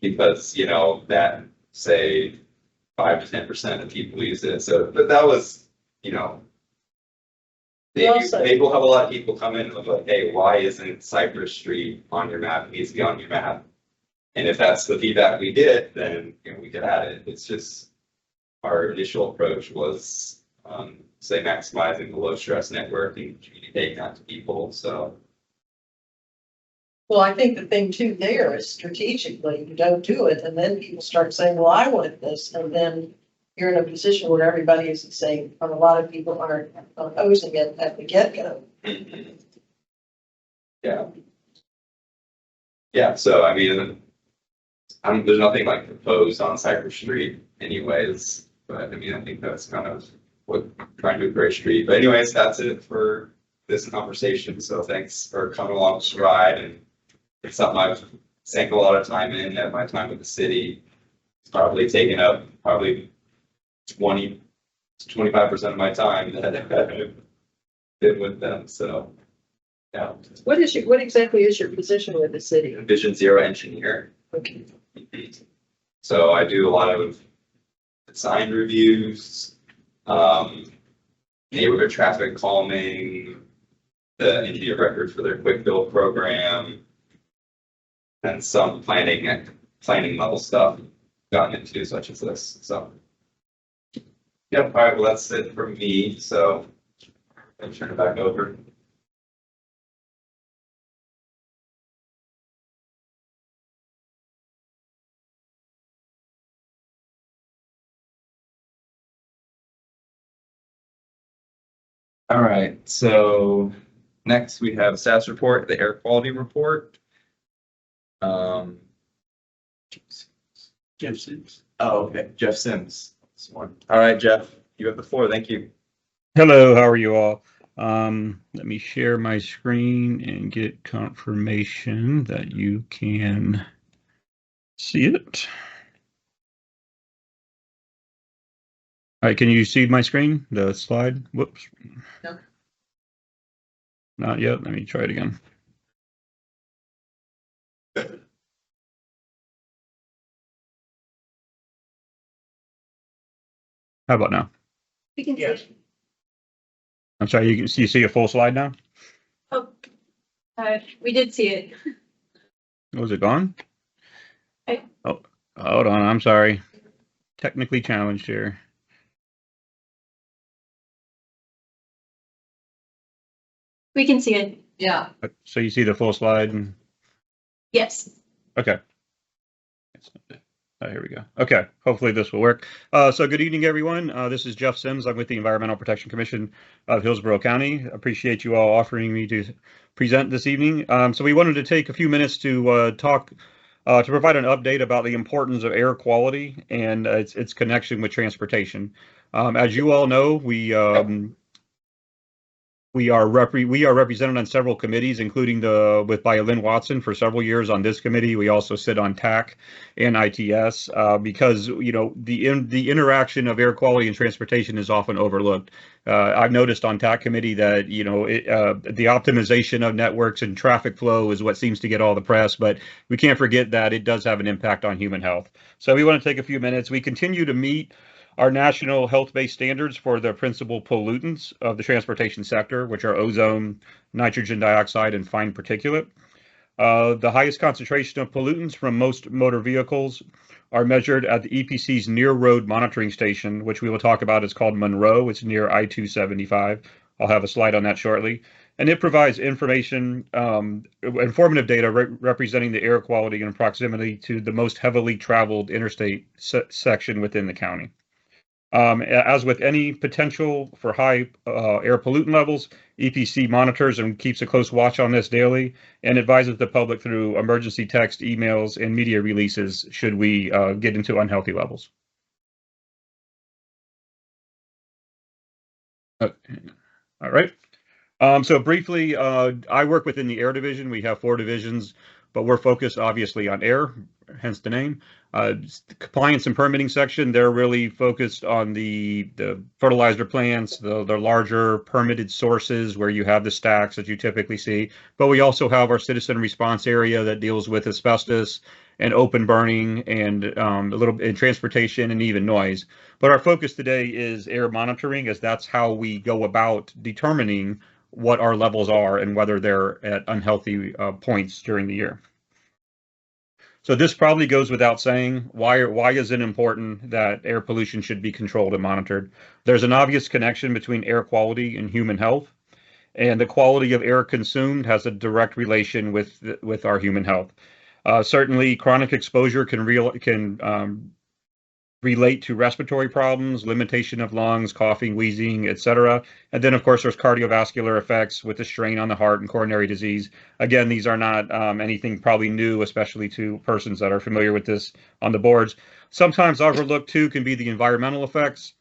because, you know, that say 5 to 10% of people use it. So, but that was, you know, maybe we'll have a lot of people come in and look like, hey, why isn't Cypress Street on your map? It needs to be on your map. And if that's the feedback we get, then, you know, we could add it. It's just our initial approach was, say, maximizing the low stress network and communicating that to people. So. Well, I think the thing too there is strategically, you don't do it, and then people start saying, well, I want this, and then you're in a position where everybody is saying, or a lot of people are opposing it at the get-go. Yeah. Yeah, so I mean, there's nothing like proposed on Cypress Street anyways, but I mean, I think that's kind of what I'm trying to do with Gray Street. But anyways, that's it for this conversation. So thanks for coming along this ride, and it's something I've sank a lot of time in at my time with the city. It's probably taken up 20 to 25% of my time that I've been with them. So, yeah. What exactly is your position with the city? Vision Zero engineer. Okay. So I do a lot of design reviews, neighborhood traffic calming, the engineer record for their quick build program, and some planning level stuff gotten into, such as this. So, yep. All right. Well, that's it from me. So I'll turn it back over. All right, so next we have status report, the air quality report. Jeff Sims. Oh, okay, Jeff Sims. This one. All right, Jeff, you have the floor. Thank you. Hello, how are you all? Let me share my screen and get confirmation that you can see it. All right, can you see my screen, the slide? Whoops. No. Not yet. Let me try it again. How about now? We can see Yes. it. I'm sorry, you see a full slide now? Oh, we did see it. Was it gone? I- Oh, hold on. I'm sorry. Technically challenged here. We can see it. Yeah. So you see the full slide and Yes. okay. Oh, here we go. Okay, hopefully this will work. So good evening, everyone. This is Jeff Sims. I'm with the Environmental Protection Commission of Hillsborough County. Appreciate you all offering me to present this evening. So we wanted to take a few minutes to talk, to provide an update about the importance of air quality and its connection with transportation. As you all know, we are represented on several committees, including by Lynn Watson for several years on this committee. We also sit on TAC and ITS because, you know, the interaction of air quality and transportation is often overlooked. I've noticed on TAC committee that, you know, the optimization of networks and traffic flow is what seems to get all the press, but we can't forget that it does have an impact on human health. So we want to take a few minutes. We continue to meet our national health-based standards for the principal pollutants of the transportation sector, which are ozone, nitrogen dioxide, and fine particulate. The highest concentration of pollutants from most motor vehicles are measured at the EPC's Near Road Monitoring Station, which we will talk about. It's called Monroe. It's near I-275. I'll have a slide on that shortly. And it provides informative data representing the air quality in proximity to the most heavily traveled interstate section within the county. As with any potential for high air pollutant levels, EPC monitors and keeps a close watch on this daily and advises the public through emergency text, emails, and media releases should we get into unhealthy levels. All right. So briefly, I work within the air division. We have 4 divisions, but we're focused obviously on air, hence the name. The compliance and permitting section, they're really focused on the fertilizer plants, the larger permitted sources where you have the stacks that you typically see. But we also have our citizen response area that deals with asbestos and open burning and a little bit in transportation and even noise. But our focus today is air monitoring, as that's how we go about determining what our levels are and whether they're at unhealthy points during the year. So this probably goes without saying. Why is it important that air pollution should be controlled and monitored? There's an obvious connection between air quality and human health, and the quality of air consumed has a direct relation with our human health. Certainly, chronic exposure can relate to respiratory problems, limitation of lungs, coughing, wheezing, etc. And then, of course, there's cardiovascular effects with the strain on the heart and coronary disease. Again, these are not anything probably new, especially to persons that are familiar with this on the boards. Sometimes overlooked, too, can be the environmental effects.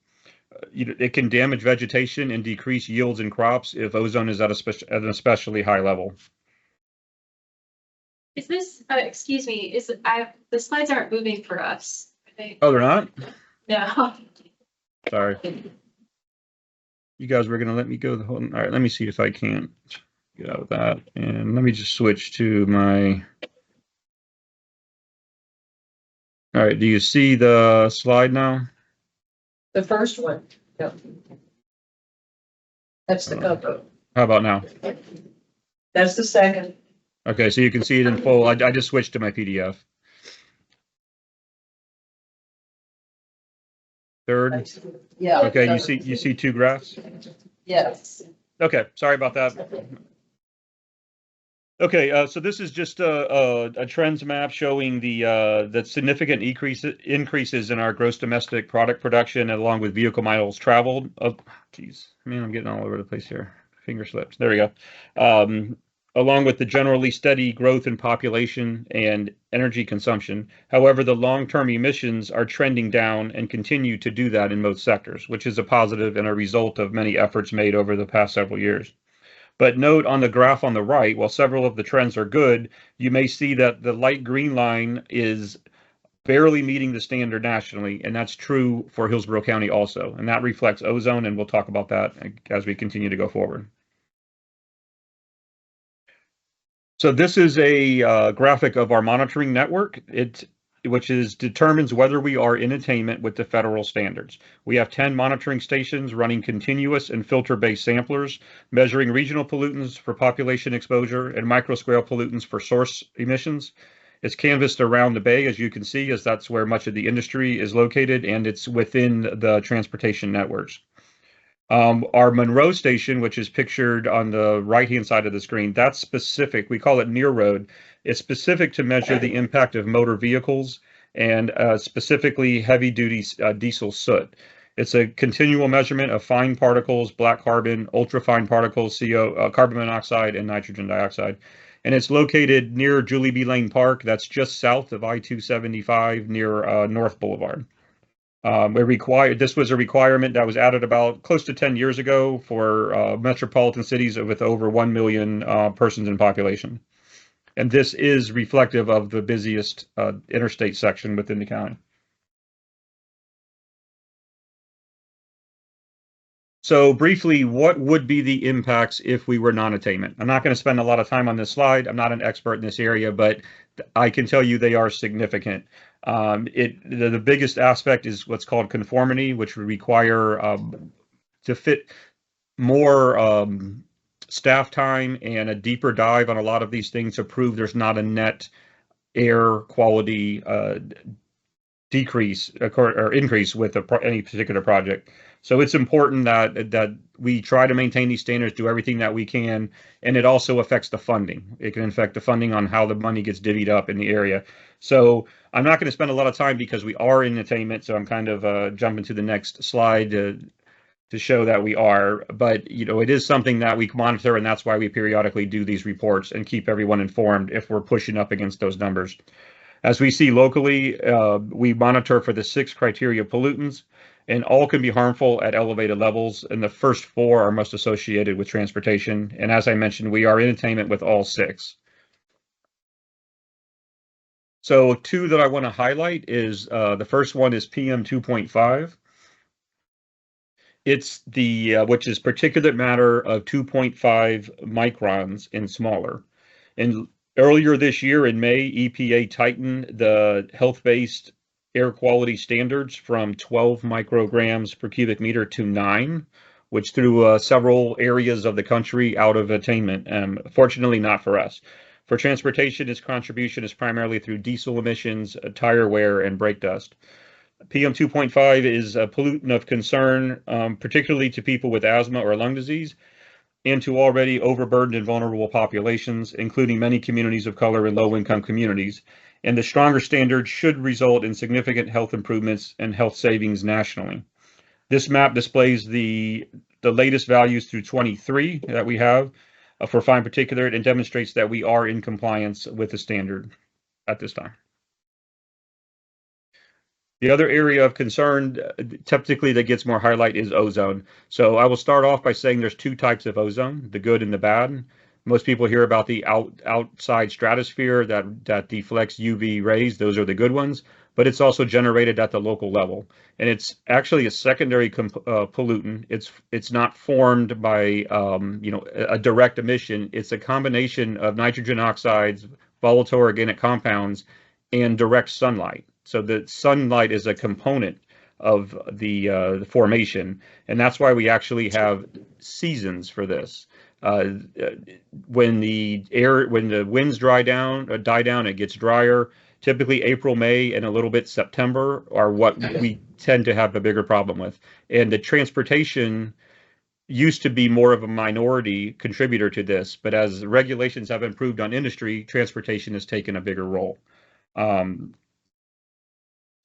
It can damage vegetation and decrease yields in crops if ozone is at an especially high level. Is this, excuse me, the slides aren't moving for us. Oh, they're not? No. Sorry. You guys were going to let me go the whole... All right, let me see if I can't get out of that. And let me just switch to my... All right, do you see the slide now? The first one, yeah. That's the cover. How about now? That's the second. Okay, so you can see it in full. I just switched to my PDF. Third. Yeah. Okay, you see 2 graphs? Yes. Okay, sorry about that. Okay, so this is just a trends map showing the significant increases in our gross domestic product production along with vehicle miles traveled. Oh, geez, man, I'm getting all over the place here. Finger slips. There we go. Along with the generally steady growth in population and energy consumption. However, the long-term emissions are trending down and continue to do that in most sectors, which is a positive and a result of many efforts made over the past several years. But note on the graph on the right, while several of the trends are good, you may see that the light green line is barely meeting the standard nationally, and that's true for Hillsborough County also. And that reflects ozone, and we'll talk about that as we continue to go forward. So this is a graphic of our monitoring network, which determines whether we are in attainment with the federal standards. We have 10 monitoring stations running continuous and filter-based samplers, measuring regional pollutants for population exposure and microscale pollutants for source emissions. It's canvassed around the bay, as you can see, as that's where much of the industry is located, and it's within the transportation networks. Our Monroe station, which is pictured on the right-hand side of the screen, that's specific. We call it near road. It's specific to measure the impact of motor vehicles and specifically heavy-duty diesel soot. It's a continual measurement of fine particles, black carbon, ultrafine particles, carbon monoxide, and nitrogen dioxide. And it's located near Julie B. Lane Park. That's just south of I-275 near North Boulevard. This was a requirement that was added about close to 10 years ago for metropolitan cities with over 1 million persons in population. And this is reflective of the busiest interstate section within the county. So briefly, what would be the impacts if we were non-attainment? I'm not going to spend a lot of time on this slide. I'm not an expert in this area, but I can tell you they are significant. The biggest aspect is what's called conformity, which would require to fit more staff time and a deeper dive on a lot of these things to prove there's not a net air quality decrease or increase with any particular project. So it's important that we try to maintain these standards, do everything that we can, and it also affects the funding. It can affect the funding on how the money gets divvied up in the area. So I'm not going to spend a lot of time because we are in attainment. So I'm kind of jumping to the next slide to show that we are. But you know, it is something that we monitor, and that's why we periodically do these reports and keep everyone informed if we're pushing up against those numbers. As we see locally, we monitor for the 6 criteria pollutants, and all can be harmful at elevated levels. And the first 4 are most associated with transportation. And as I mentioned, we are in attainment with all 6. So 2 that I want to highlight is the first one is PM 2.5. It's the which is particulate matter of 2.5 microns and smaller. And earlier this year in May, EPA tightened the health-based air quality standards from 12 micrograms per cubic meter to 9, which threw several areas of the country out of attainment. Fortunately, not for us. For transportation, its contribution is primarily through diesel emissions, tire wear, and brake dust. PM 2.5 is a pollutant of concern, particularly to people with asthma or lung disease, and to already overburdened and vulnerable populations, including many communities of color and low-income communities. And the stronger standards should result in significant health improvements and health savings nationally. This map displays the latest values through 23 that we have for fine particulate and demonstrates that we are in compliance with the standard at this time. The other area of concern, typically that gets more highlight, is ozone. So I will start off by saying there's 2 types of ozone, the good and the bad. Most people hear about the outside stratosphere that deflects UV rays. Those are the good ones, but it's also generated at the local level. And it's actually a secondary pollutant. It's not formed by you know, a direct emission. It's a combination of nitrogen oxides, volatile organic compounds, and direct sunlight. So the sunlight is a component of the formation, and that's why we actually have seasons for this. When the winds die down, it gets drier. Typically April, May, and a little bit September are what we tend to have a bigger problem with. And the transportation used to be more of a minority contributor to this, but as regulations have improved on industry, transportation has taken a bigger role.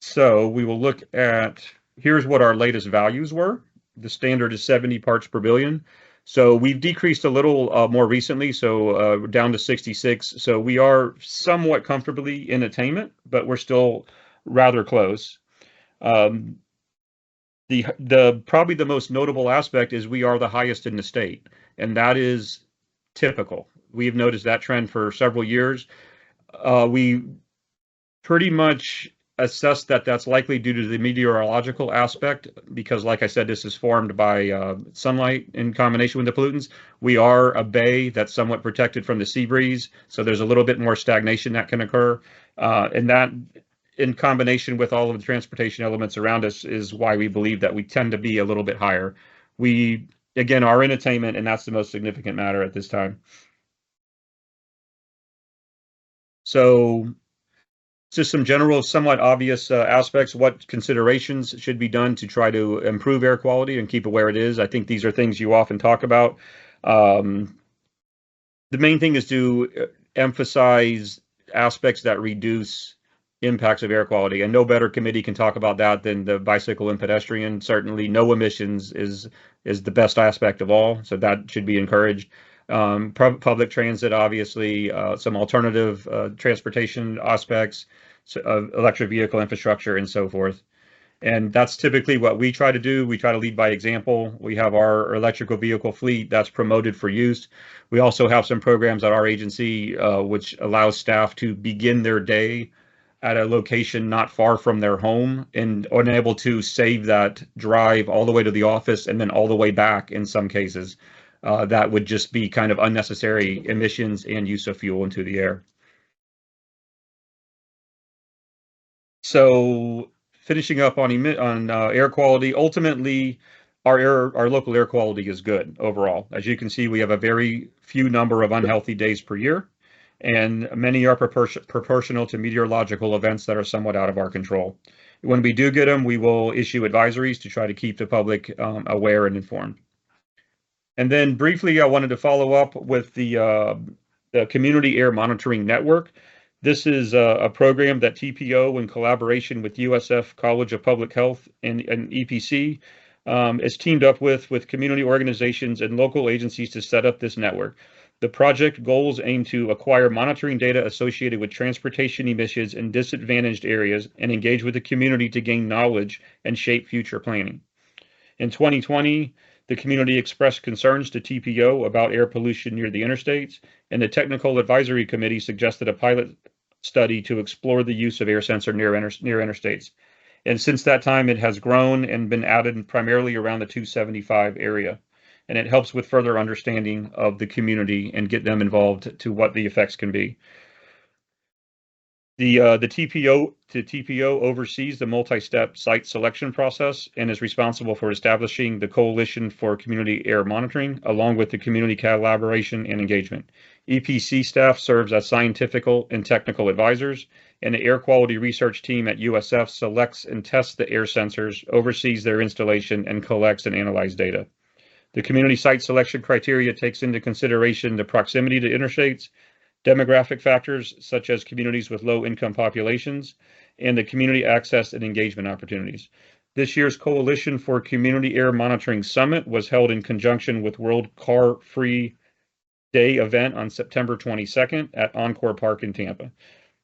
So we will look at, here's what our latest values were. The standard is 70 parts per billion. So we've decreased a little more recently, so down to 66. So we are somewhat comfortably in attainment, but we're still rather close. Probably the most notable aspect is we are the highest in the state, and that is typical. We've noticed that trend for several years. We pretty much assess that that's likely due to the meteorological aspect, because like I said, this is formed by sunlight in combination with the pollutants. We are a bay that's somewhat protected from the sea breeze, so there's a little bit more stagnation that can occur. And that, in combination with all of the transportation elements around us, is why we believe that we tend to be a little bit higher. We, again, are in attainment, and that's the most significant matter at this time. So just some general, somewhat obvious aspects. What considerations should be done to try to improve air quality and keep it where it is? I think these are things you often talk about. The main thing is to emphasize aspects that reduce impacts of air quality, and no better committee can talk about that than the bicycle and pedestrian. Certainly no emissions is the best aspect of all, so that should be encouraged. Public transit, obviously, some alternative transportation aspects, electric vehicle infrastructure, and so forth. And that's typically what we try to do. We try to lead by example. We have our electrical vehicle fleet that's promoted for use. We also have some programs at our agency which allows staff to begin their day at a location not far from their home and unable to save that drive all the way to the office and then all the way back in some cases. That would just be kind of unnecessary emissions and use of fuel into the air. So finishing up on air quality, ultimately our local air quality is good overall. As you can see, we have a very few number of unhealthy days per year, and many are proportional to meteorological events that are somewhat out of our control. When we do get them, we will issue advisories to try to keep the public aware and informed. And then briefly, I wanted to follow up with the Community Air Monitoring Network. This is a program that TPO, in collaboration with USF College of Public Health and EPC, is teamed up with community organizations and local agencies to set up this network. The project goals aim to acquire monitoring data associated with transportation emissions in disadvantaged areas and engage with the community to gain knowledge and shape future planning. In 2020, the community expressed concerns to TPO about air pollution near the interstates, and the Technical Advisory Committee suggested a pilot study to explore the use of air sensor near interstates. And since that time, it has grown and been added primarily around the 275 area. And it helps with further understanding of the community and get them involved to what the effects can be. The TPO oversees the multi-step site selection process and is responsible for establishing the Coalition for Community Air Monitoring, along with the community collaboration and engagement. EPC staff serves as scientific and technical advisors, and the air quality research team at USF selects and tests the air sensors, oversees their installation, and collects and analyzes data. The community site selection criteria takes into consideration the proximity to interstates, demographic factors such as communities with low-income populations, and the community access and engagement opportunities. This year's Coalition for Community Air Monitoring Summit was held in conjunction with World Car Free Day event on September 22nd at Encore Park in Tampa.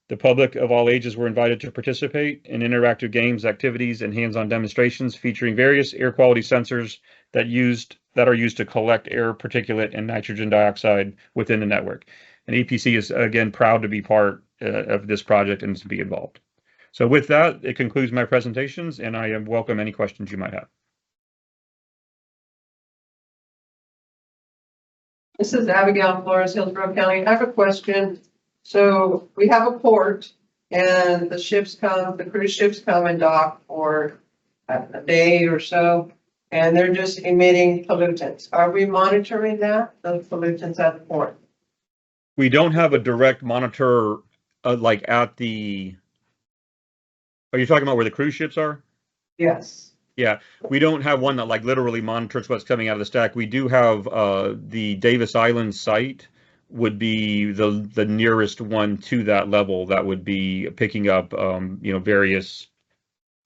The public of all ages were invited to participate in interactive games, activities, and hands-on demonstrations featuring various air quality sensors that are used to collect air particulate and nitrogen dioxide within the network. And EPC is, again, proud to be part of this project and to be involved. So with that, it concludes my presentations, and I welcome any questions you might have. This is Abigail Flores, Hillsborough County. I have a question. So we have a port and the cruise ships come and dock for a day or so, and they're just emitting pollutants. Are we monitoring those pollutants at the port? We don't have a direct monitor like at the. Are you talking about where the cruise ships are? Yes. Yeah, we don't have one that like literally monitors what's coming out of the stack. We do have the Davis Island site would be the nearest one to that level that would be picking up various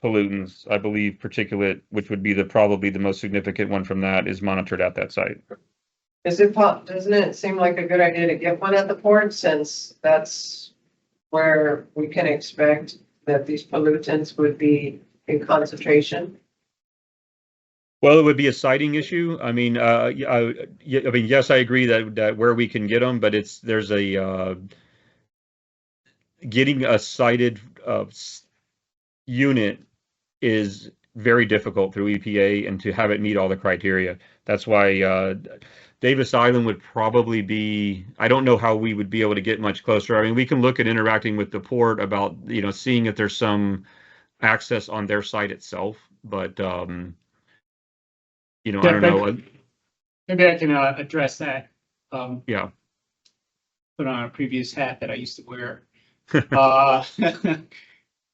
pollutants. I believe particulate, which would be probably the most significant one from that, is monitored at that site. Doesn't it seem like a good idea to get one at the port, since that's where we can expect that these pollutants would be in concentration? Well, it would be a siting issue. I mean, yes, I agree that where we can get them, but there's a getting a sited unit is very difficult through EPA, and to have it meet all the criteria. That's why Davis Island would probably be. I don't know how we would be able to get much closer. I mean, we can look at interacting with the port about seeing if there's some access on their site itself, but. I don't know. Maybe I can address that. Yeah. Put on a previous hat that I used to wear.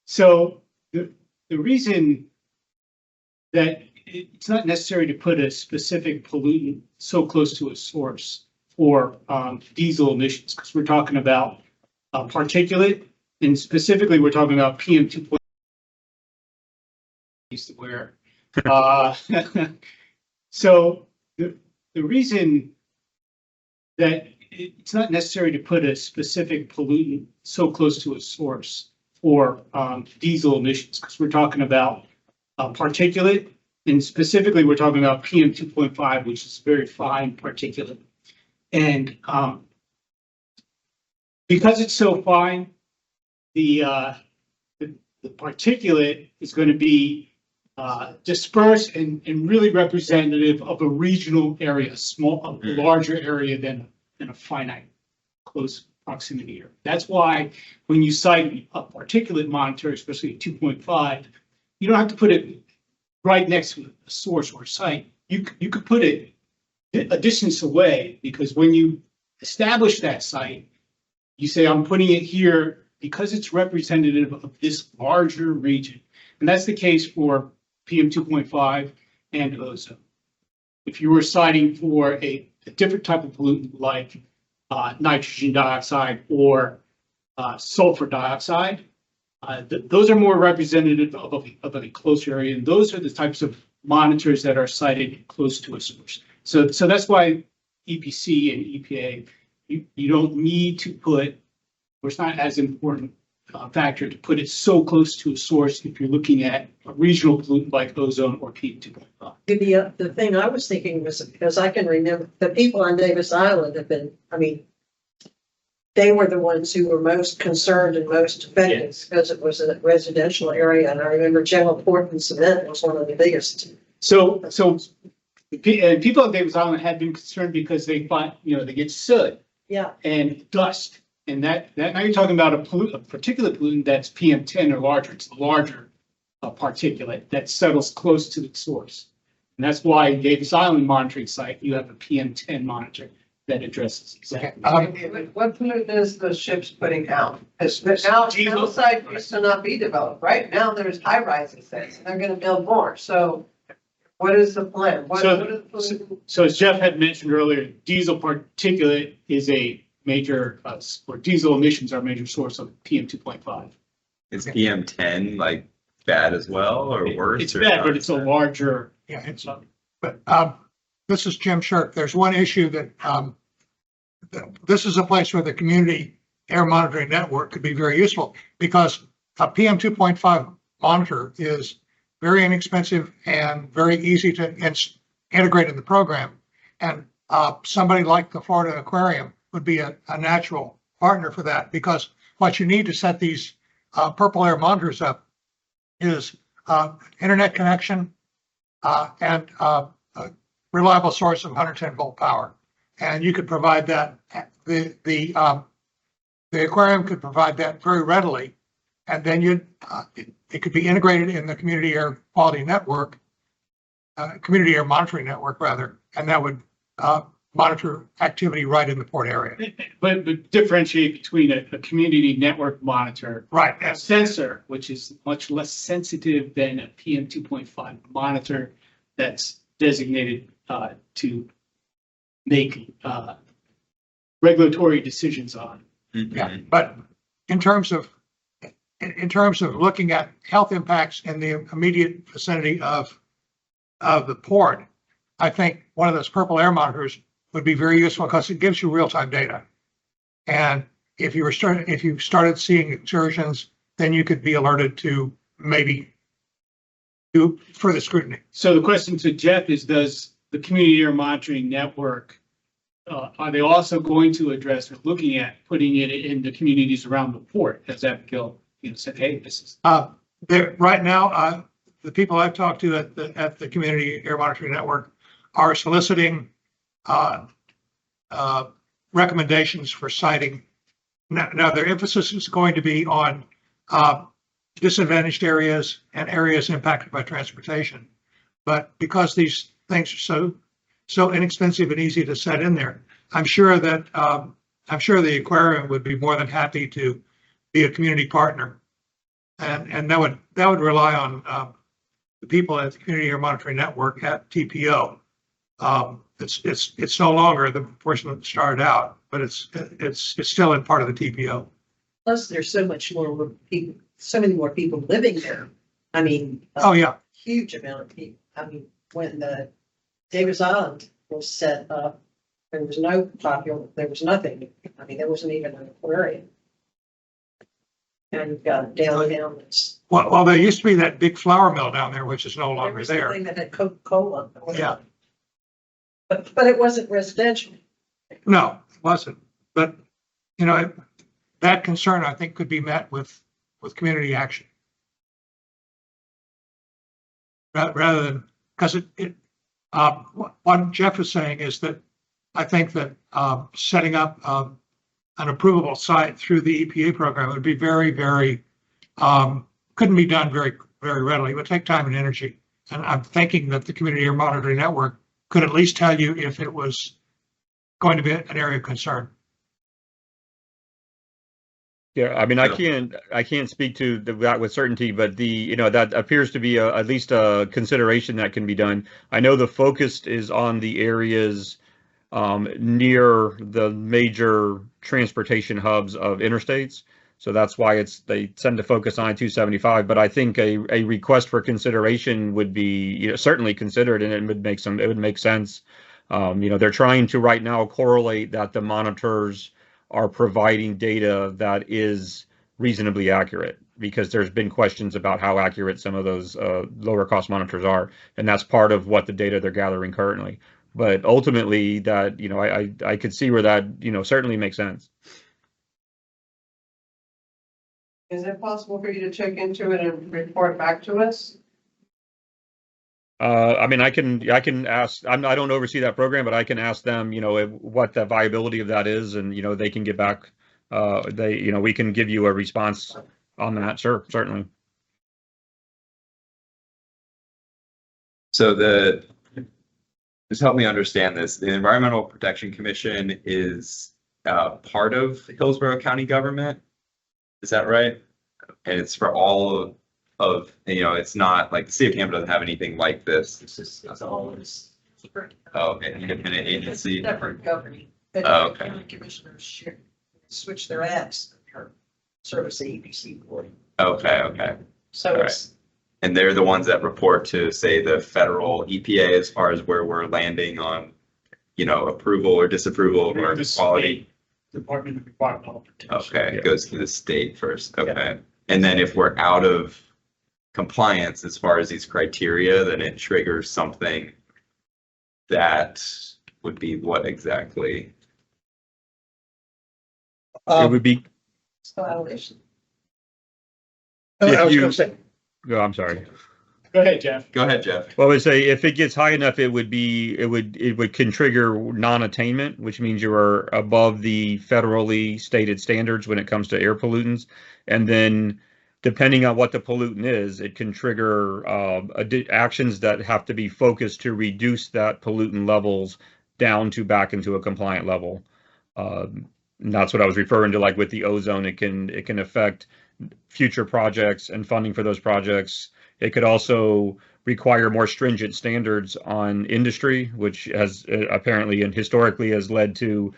So the reason that it's not necessary to put a specific pollutant so close to a source for diesel emissions, because we're talking about particulate, and specifically we're talking about PM 2.5. Used to wear. So the reason that it's not necessary to put a specific pollutant so close to a source for diesel emissions, because we're talking about particulate, and specifically we're talking about PM 2.5, which is very fine particulate. And because it's so fine, the particulate is going to be dispersed and really representative of a regional area, a larger area than a finite close proximity area. That's why when you cite a particulate monitor, especially 2.5, you don't have to put it right next to a source or site. You could put it a distance away, because when you establish that site, you say, I'm putting it here because it's representative of this larger region. And that's the case for PM 2.5 and ozone. if you were citing for a different type of pollutant like nitrogen dioxide or sulfur dioxide, those are more representative of a closer area, and those are the types of monitors that are cited close to a source. So that's why EPC and EPA, you don't need to put, or it's not as important factor to put it so close to a source if you're looking at a regional pollutant like ozone or PM2.5. The thing I was thinking was, because I can remember the people on Davis Island have been, I mean, they were the ones who were most concerned and most affected because it was a residential area. And I remember General Portland Cement was one of the biggest. So people on Davis Island had been concerned because they find, they get soot Yeah. and dust. And that now you're talking about a particular pollutant that's PM10 or larger. It's the larger particulate that settles close to the source. And that's why Davis Island monitoring site, you have a PM10 monitor that addresses exactly. What pollutant is the ships putting out? Because now outside used to not be developed, right? Now there's high rises there, and they're gonna build more. So what is the plan? What is the pollutant? So as Jeff had mentioned earlier, diesel particulate is a major, or diesel emissions are a major source of PM2.5. Is PM10 like bad as well or worse? It's or bad, not? but it's a larger. Yeah, it's, but this is Jim Shirk. There's one issue that this is a place where the community air monitoring network could be very useful, because a PM2.5 monitor is very inexpensive and very easy to integrate in the program. And somebody like the Florida Aquarium would be a natural partner for that, because what you need to set these purple air monitors up is internet connection and a reliable source of 110 volt power. And you could provide that, the aquarium could provide that very readily. And then it could be integrated in the community air quality network, community air monitoring network rather, and that would monitor activity right in the port area. But differentiate between a community network monitor, Right. a sensor, which is much less sensitive than a PM2.5 monitor that's designated to make regulatory decisions on. Yeah, but in terms of looking at health impacts in the immediate vicinity of the port, I think one of those purple air monitors would be very useful because it gives you real-time data. And if you started seeing excursions, then you could be alerted to maybe do further scrutiny. So the question to Jeff is, does the community air monitoring network, are they also going to address or looking at putting it in the communities around the port? As Abigail said, hey, this is. Right now, the people I've talked to at the community air monitoring network are soliciting recommendations for siting. Now, their emphasis is going to be on disadvantaged areas and areas impacted by transportation. But because these things are so inexpensive and easy to set in there, I'm sure the aquarium would be more than happy to be a community partner, and that would rely on the people at the community air monitoring network at TPO. It's no longer the person that started out, but it's still in part of the TPO. Plus, there's so many more people living there. I mean. Oh, yeah. Huge amount of people. I mean, when the Davis Island was set up, there was there was nothing. I mean, there wasn't even an aquarium. And you've got downtown that's. Well, there used to be that big flour mill down there, which is no There longer was there. something that had Coca-Cola. Yeah. But it wasn't residential. No, it wasn't. But, that concern, I think, could be met with community action. Rather than, because what Jeff is saying is that I think that setting up an approvable site through the EPA program would be very, very, couldn't be done very, very readily. It would take time and energy. And I'm thinking that the community air monitoring network could at least tell you if it was going to be an area of concern. Yeah, I mean, I So- can't speak to that with certainty, but that appears to be at least a consideration that can be done. I know the focus is on the areas near the major transportation hubs of interstates. So that's why they tend to focus on I-275. But I think a request for consideration would be certainly considered, and it would make sense. They're trying to right now correlate that the monitors are providing data that is reasonably accurate, because there's been questions about how accurate some of those lower cost monitors are, and that's part of what the data they're gathering currently. But ultimately, that I could see where that certainly makes sense. Is it possible for you to check into it and report back to us? I mean, I can ask. I don't oversee that program, but I can ask them, what the viability of that is, and they can get back. We can give you a response on that. Sure, certainly. So just help me understand this. The Environmental Protection Commission is part of Hillsborough County government. Is that right? And it's for all of it's not like the city of Tampa doesn't have anything like this. It's always. Oh, an independent agency. Separate governing. Oh, okay. County commissioners switch their apps or service the EPC board. Okay. So All it's, And they're the ones that report to, say, the federal EPA as far as where we're landing on, approval or disapproval or The quality. Department of Environmental Protection. Okay, it goes to the state first. Okay. And then if we're out of compliance as far as these criteria, then it triggers something that would be what exactly? It would be. it's a violation. If I was you- gonna say, Oh, I'm sorry. Go ahead, Jeff. Go ahead, Jeff. Well, I would say if it gets high enough, it can trigger non-attainment, which means you are above the federally stated standards when it comes to air pollutants. And then, depending on what the pollutant is, it can trigger actions that have to be focused to reduce that pollutant levels down to back into a compliant level. And that's what I was referring to, like with the ozone. It can affect future projects and funding for those projects. It could also require more stringent standards on industry, which has apparently and historically has led to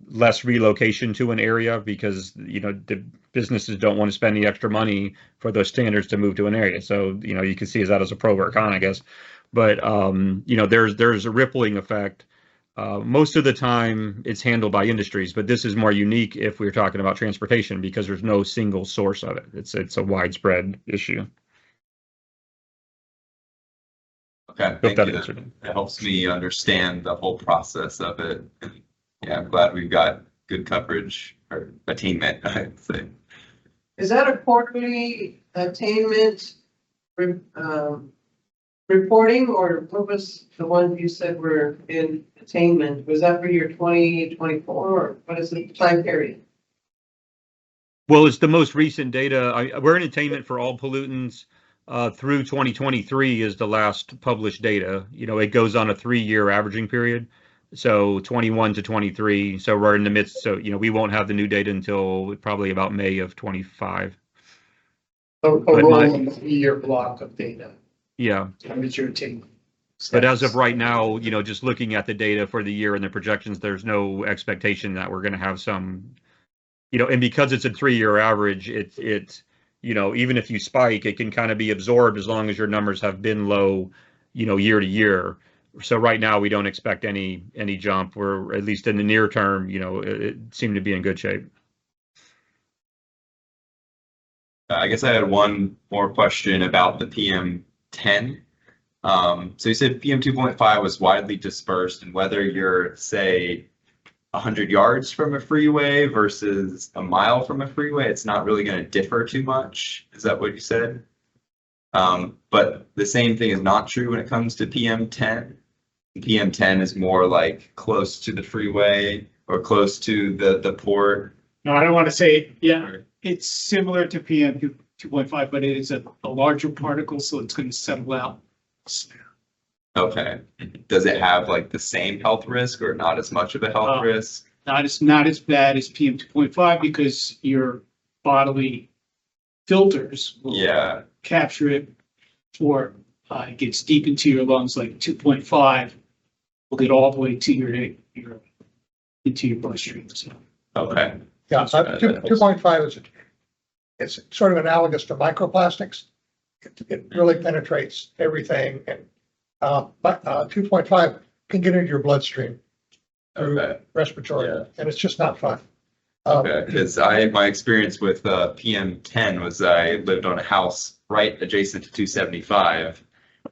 less relocation to an area, because the businesses don't want to spend the extra money for those standards to move to an area. So you can see that as a pro or con, I guess. But there's a rippling effect. Most of the time it's handled by industries, but this is more unique if we're talking about transportation, because there's no single source of it. It's a widespread issue. Okay, thank you. That helps me understand the whole process of it. And yeah, I'm glad we've got good coverage or attainment, I'd say. Is that a quarterly attainment reporting, or what was the one you said were in attainment? Was that for your 2024, or what is the time period? Well, it's the most recent data. We're in attainment for all pollutants through 2023 is the last published data. It goes on a 3-year averaging period. So 21 to 23. So we're in the midst. So, we won't have the new data until probably about May of 25. A rolling 3-year block of data. Yeah. With your team. But as of right now, just looking at the data for the year and the projections, there's no expectation that we're going to have some, and because it's a 3-year average, it's even if you spike, it can kind of be absorbed as long as your numbers have been low, year to year. So right now we don't expect any jump. We're, at least in the near term, it seemed to be in good shape. I guess I had one more question about the PM10. So you said PM 2.5 was widely dispersed, and whether you're, say, 100 yards from a freeway versus a mile from a freeway, it's not really going to differ too much. Is that what you said? But the same thing is not true when it comes to PM10. PM10 is more like close to the freeway or close to the port. No, I don't want to say, yeah, it's similar to PM 2.5, but it is a larger particle, so it's going to settle out. Okay. Does it have like the same health risk or not as much of a health risk? not as bad as PM 2.5 because your bodily filters will Yeah, capture it before it gets deep into your lungs, like 2.5 will get all the way to your into your bloodstream. So okay. Yeah, two point five it's sort of analogous to microplastics. It really penetrates everything and, but 2.5 can get into your bloodstream through Okay. respiratory, Yeah. and it's just not fun. Okay, because my experience with PM10 was I lived on a house right adjacent to 275,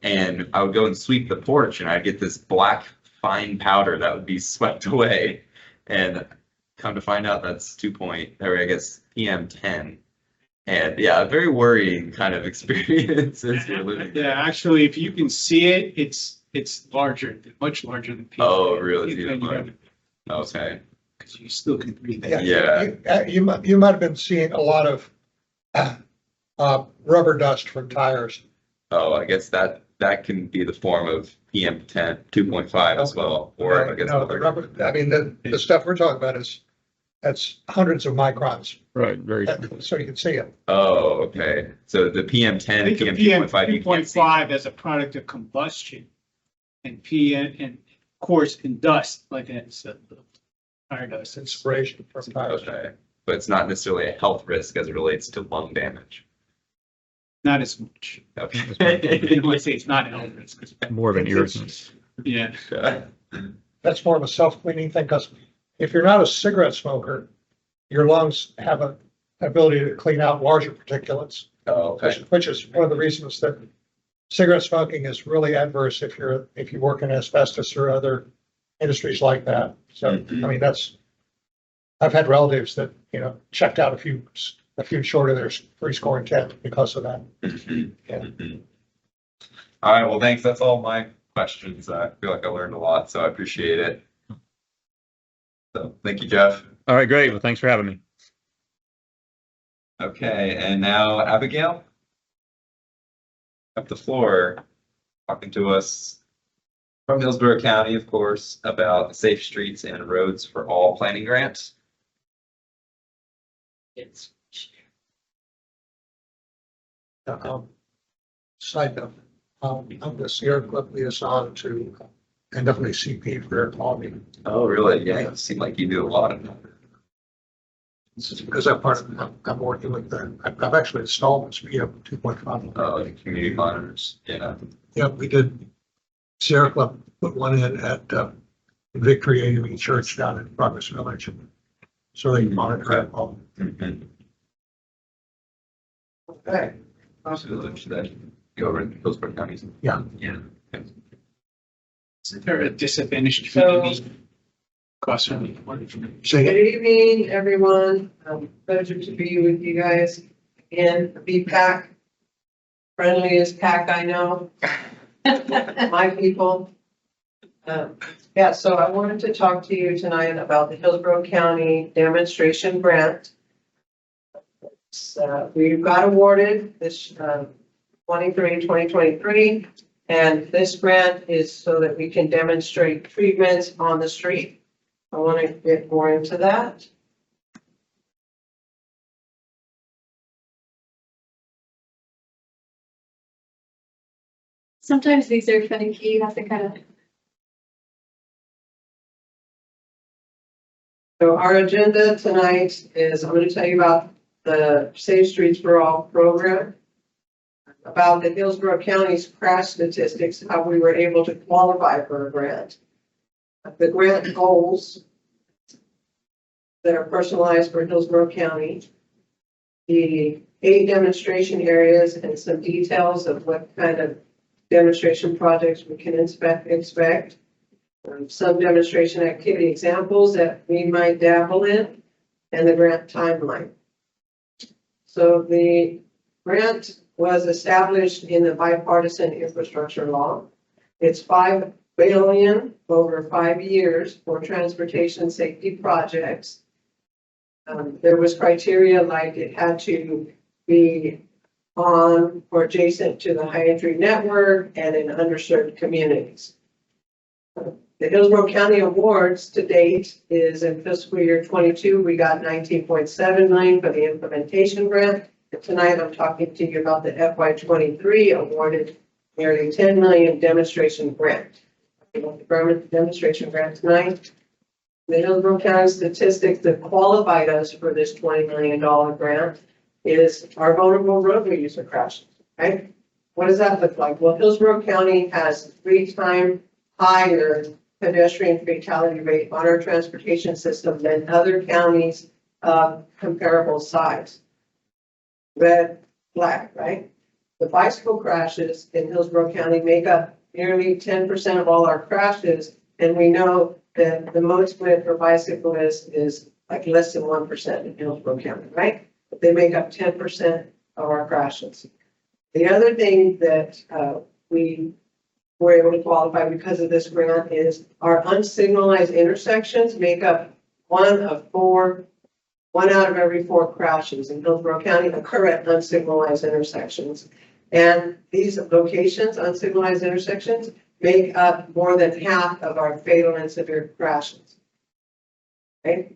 and I would go and sweep the porch, and I'd get this black fine powder that would be swept away, and come to find out that's PM10, and yeah, a very worrying kind of experience as you're living. yeah, actually, if you can see it, it's larger, much larger than PM. Oh, really? Okay. Because you still can breathe Yeah, that. you might have been seeing a lot of rubber dust from tires. Oh, I guess that can be the form of PM10, 2.5 as well, or I guess No, the rubber, I mean, the stuff we're talking about that's hundreds of microns, Right, very. so you can see it. Oh, okay. So the PM10, I think the PM 2.5, you can't see. 2.5 as a product of combustion and PM and of course in dust like that. So tire dust. Inspiration from tires. Okay, but it's not necessarily a health risk as it relates to lung damage. Not as much. Okay. I say it's not a health risk. More of an irritant. Yeah. That's more of a self-cleaning thing, because if you're not a cigarette smoker, your lungs have an ability to clean out larger particulates. Oh, okay. Which is one of the reasons that cigarette smoking is really adverse if you work in asbestos or other industries like that. So, I mean, I've had relatives that, checked out a few short of their free-score intent because of that. Yeah. All right, well, thanks. That's all my questions. I feel like I learned a lot, so I appreciate it. So, thank you, Jeff. All right, great. Well, thanks for having me. Okay, and now Abigail. Up the floor, talking to us from Hillsborough County, of course, about the Safe Streets and Roads for All planning grant. It's Side note, I'm the Sierra Club liaison to NAACP for air quality. Oh, really? Yeah, it seemed like you do a lot of that. This is because I'm working with I've actually installed this PM 2.5. Oh, the community monitors, yeah. Yeah, we did. Sierra Club put one in at Victory AME Church down in Progress Village. So they can monitor it all. Mhm. Okay. So should that go over in Hillsborough County? Yeah. Yeah. Is there a disadvantaged So- community? Cost of Say Good it. evening, everyone. Pleasure to be with you guys. Again, BPAC, friendliest pack I know. My people. Yeah, so I wanted to talk to you tonight about the Hillsborough County demonstration grant. We got awarded this 2023, and this grant is so that we can demonstrate treatments on the street. I want to get more into that. Sometimes these are finicky, you have to kind of. So our agenda tonight is, I'm going to tell you about the Safe Streets for All program, about the Hillsborough County's crash statistics, how we were able to qualify for a grant, the grant goals that are personalized for Hillsborough County, the 8 demonstration areas and some details of what kind of demonstration projects we can expect. Some demonstration activity examples that we might dabble in, and the grant timeline. So the grant was established in the bipartisan infrastructure law. It's $5 billion over 5 years for transportation safety projects. There was criteria like it had to be on or adjacent to the high entry network and in underserved communities. The Hillsborough County awards to date is in fiscal year 22, we got 19.7 million for the implementation grant. And tonight I'm talking to you about the FY 23 awarded nearly 10 million demonstration grant. The demonstration grant tonight. The Hillsborough County statistics that qualified us for this $20 million grant is our vulnerable roadway user crashes, right? What does that look like? Well, Hillsborough County has 3 times higher pedestrian fatality rate on our transportation system than other counties of comparable size. Red flag, right? The bicycle crashes in Hillsborough County make up nearly 10% of all our crashes, and we know that the mode split for bicyclists is like less than 1% in Hillsborough County, right? But they make up 10% of our crashes. The other thing that we were able to qualify because of this grant is our unsignalized intersections make up 1 out of every 4 crashes in Hillsborough County occur at unsignalized intersections. And these locations, unsignalized intersections, make up more than half of our fatal and severe crashes. Okay.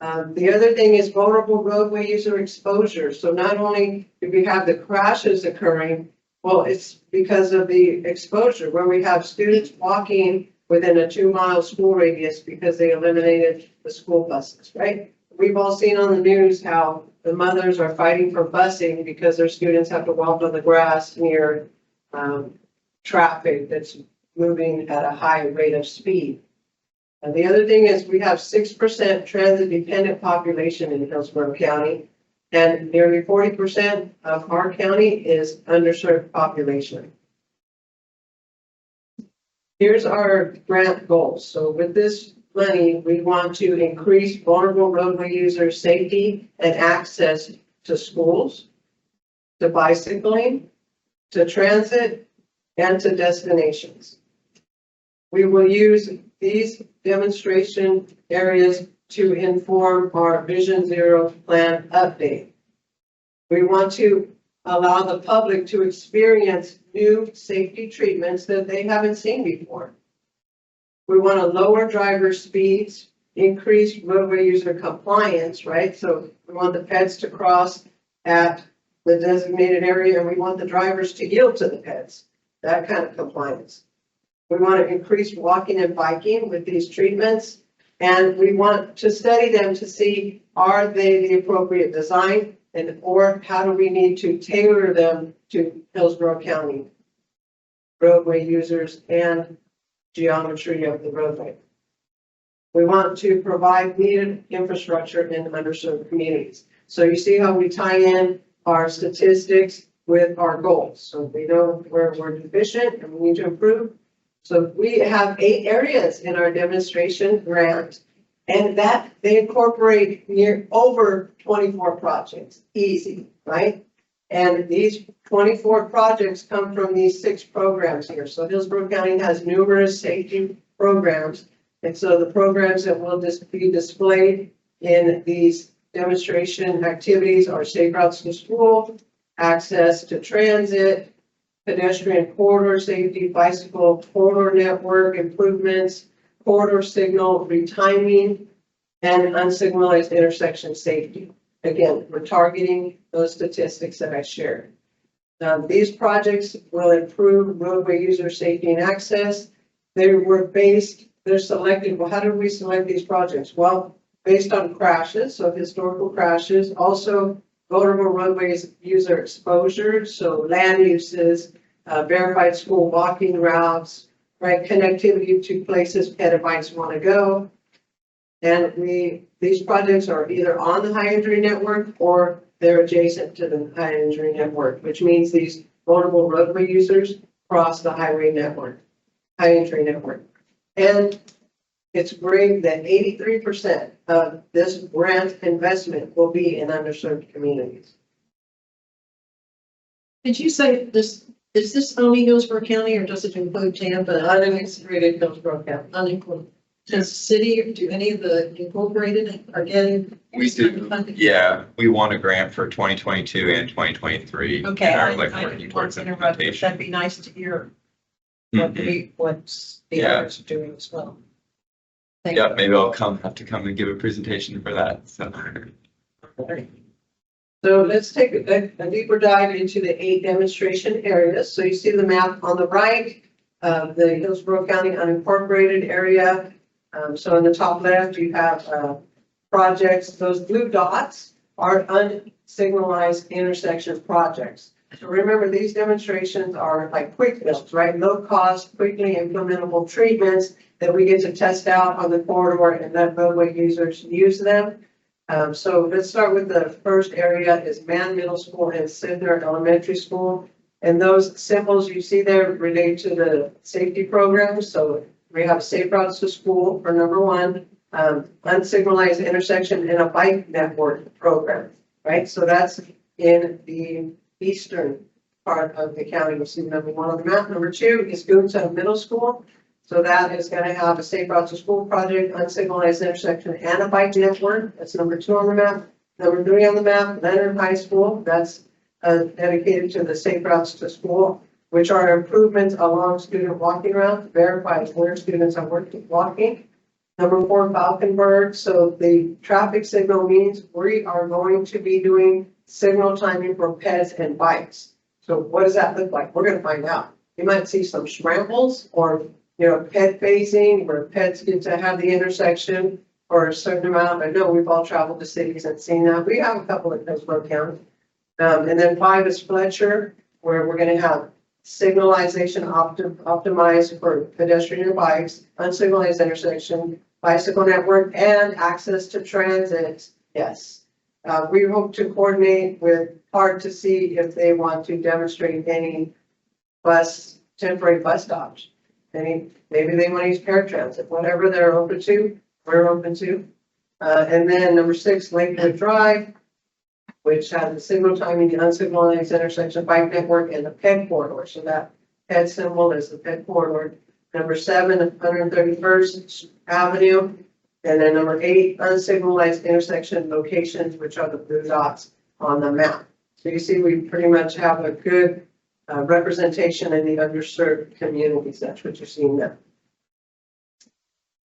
The other thing is vulnerable roadway user exposure. So not only do we have the crashes occurring, well, it's because of the exposure where we have students walking within a 2-mile school radius because they eliminated the school buses, right? We've all seen on the news how the mothers are fighting for busing because their students have to walk on the grass near traffic that's moving at a high rate of speed. And the other thing is we have 6% transit dependent population in Hillsborough County, and nearly 40% of our county is underserved population. Here's our grant goals. So with this money, we want to increase vulnerable roadway user safety and access to schools, to bicycling, to transit, and to destinations. We will use these demonstration areas to inform our Vision Zero plan update. We want to allow the public to experience new safety treatments that they haven't seen before. We want to lower driver speeds, increase roadway user compliance, right? So we want the peds to cross at the designated area, and we want the drivers to yield to the peds, that kind of compliance. We want to increase walking and biking with these treatments, and we want to study them to see, are they the appropriate design, and or how do we need to tailor them to Hillsborough County roadway users and geometry of the roadway. We want to provide needed infrastructure in underserved communities. So you see how we tie in our statistics with our goals. So we know where we're deficient and we need to improve. So we have 8 areas in our demonstration grant, and that they incorporate over 24 projects, easy, right? And these 24 projects come from these 6 programs here. So Hillsborough County has numerous safety programs. And so the programs that will be displayed in these demonstration activities are safe routes to school, access to transit, pedestrian corridor safety, bicycle corridor network improvements, corridor signal retiming, and unsignalized intersection safety. Again, we're targeting those statistics that I shared. These projects will improve roadway user safety and access. They're selected. Well, how did we select these projects? Well, based on crashes, so historical crashes, also vulnerable roadways user exposure, so land uses, verified school walking routes, right, connectivity to places petabytes want to go. And these projects are either on the high injury network or they're adjacent to the high injury network, which means these vulnerable roadway users cross the highway network, high injury network. And it's great that 83% of this grant investment will be in underserved communities. Did you say this, is this only Hillsborough County or does it include Tampa? Unincorporated Hillsborough County, unincorporated. Does the city, do any of the incorporated are getting? We do, yeah. We won a grant for 2022 and 2023. Okay, And are I like didn't working want towards to interrupt, but implementation. that'd be nice to hear. what's the Yeah. others are doing as well. Thank you. Yeah, maybe I'll have to come and give a presentation for that, so. So let's take a deeper dive into the 8 demonstration areas. So you see the map on the right, the Hillsborough County unincorporated area. So in the top left, you have projects. Those blue dots are unsignalized intersection projects. So remember, these demonstrations are like quick builds, right? Low cost, quickly implementable treatments that we get to test out on the corridor and let roadway users use them. So let's start with the first area is Mann Middle School and Sidner Elementary School. And those symbols you see there relate to the safety programs. So we have safe routes to school for number 1, unsignalized intersection and a bike network program, right? So that's in the eastern part of the county. You see number 1 on the map. Number 2 is Goonton Middle School. So that is going to have a safe routes to school project, unsignalized intersection, and a bike network. That's number 2 on the map. Number 3 on the map, Leonard High School. That's dedicated to the safe routes to school, which are improvements along student walking routes, verifies where students are walking. Number 4, Falkenberg. So the traffic signal means we are going to be doing signal timing for peds and bikes. So what does that look like? We're going to find out. You might see some scrambles or ped phasing where peds get to have the intersection for a certain amount. I know we've all traveled to cities and seen that. We have a couple in Hillsborough County. And then 5 is Fletcher, where we're going to have signalization optimized for pedestrian and bikes, unsignalized intersection, bicycle network, and access to transit. Yes. We hope to coordinate with HART to see if they want to demonstrate any temporary bus stops. Maybe they want to use paratransit, whatever they're open to, we're open to. And then number 6, Lakewood Drive, which has the signal timing, the unsignalized intersection bike network, and the PED corridor. So that PED symbol is the PED corridor. Number 7, 131st Avenue. And then number 8, unsignalized intersection locations, which are the blue dots on the map. So you see, we pretty much have a good representation in the underserved communities. That's what you're seeing there.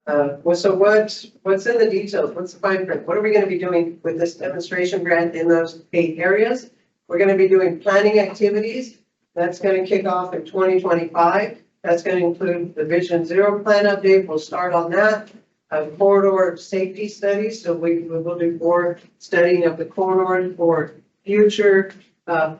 So what's in the details? What's the fine print? What are we going to be doing with this demonstration grant in those 8 areas? We're going to be doing planning activities. That's going to kick off in 2025. That's going to include the Vision Zero plan update. We'll start on that. Corridor safety studies. So we will do more studying of the corridor for future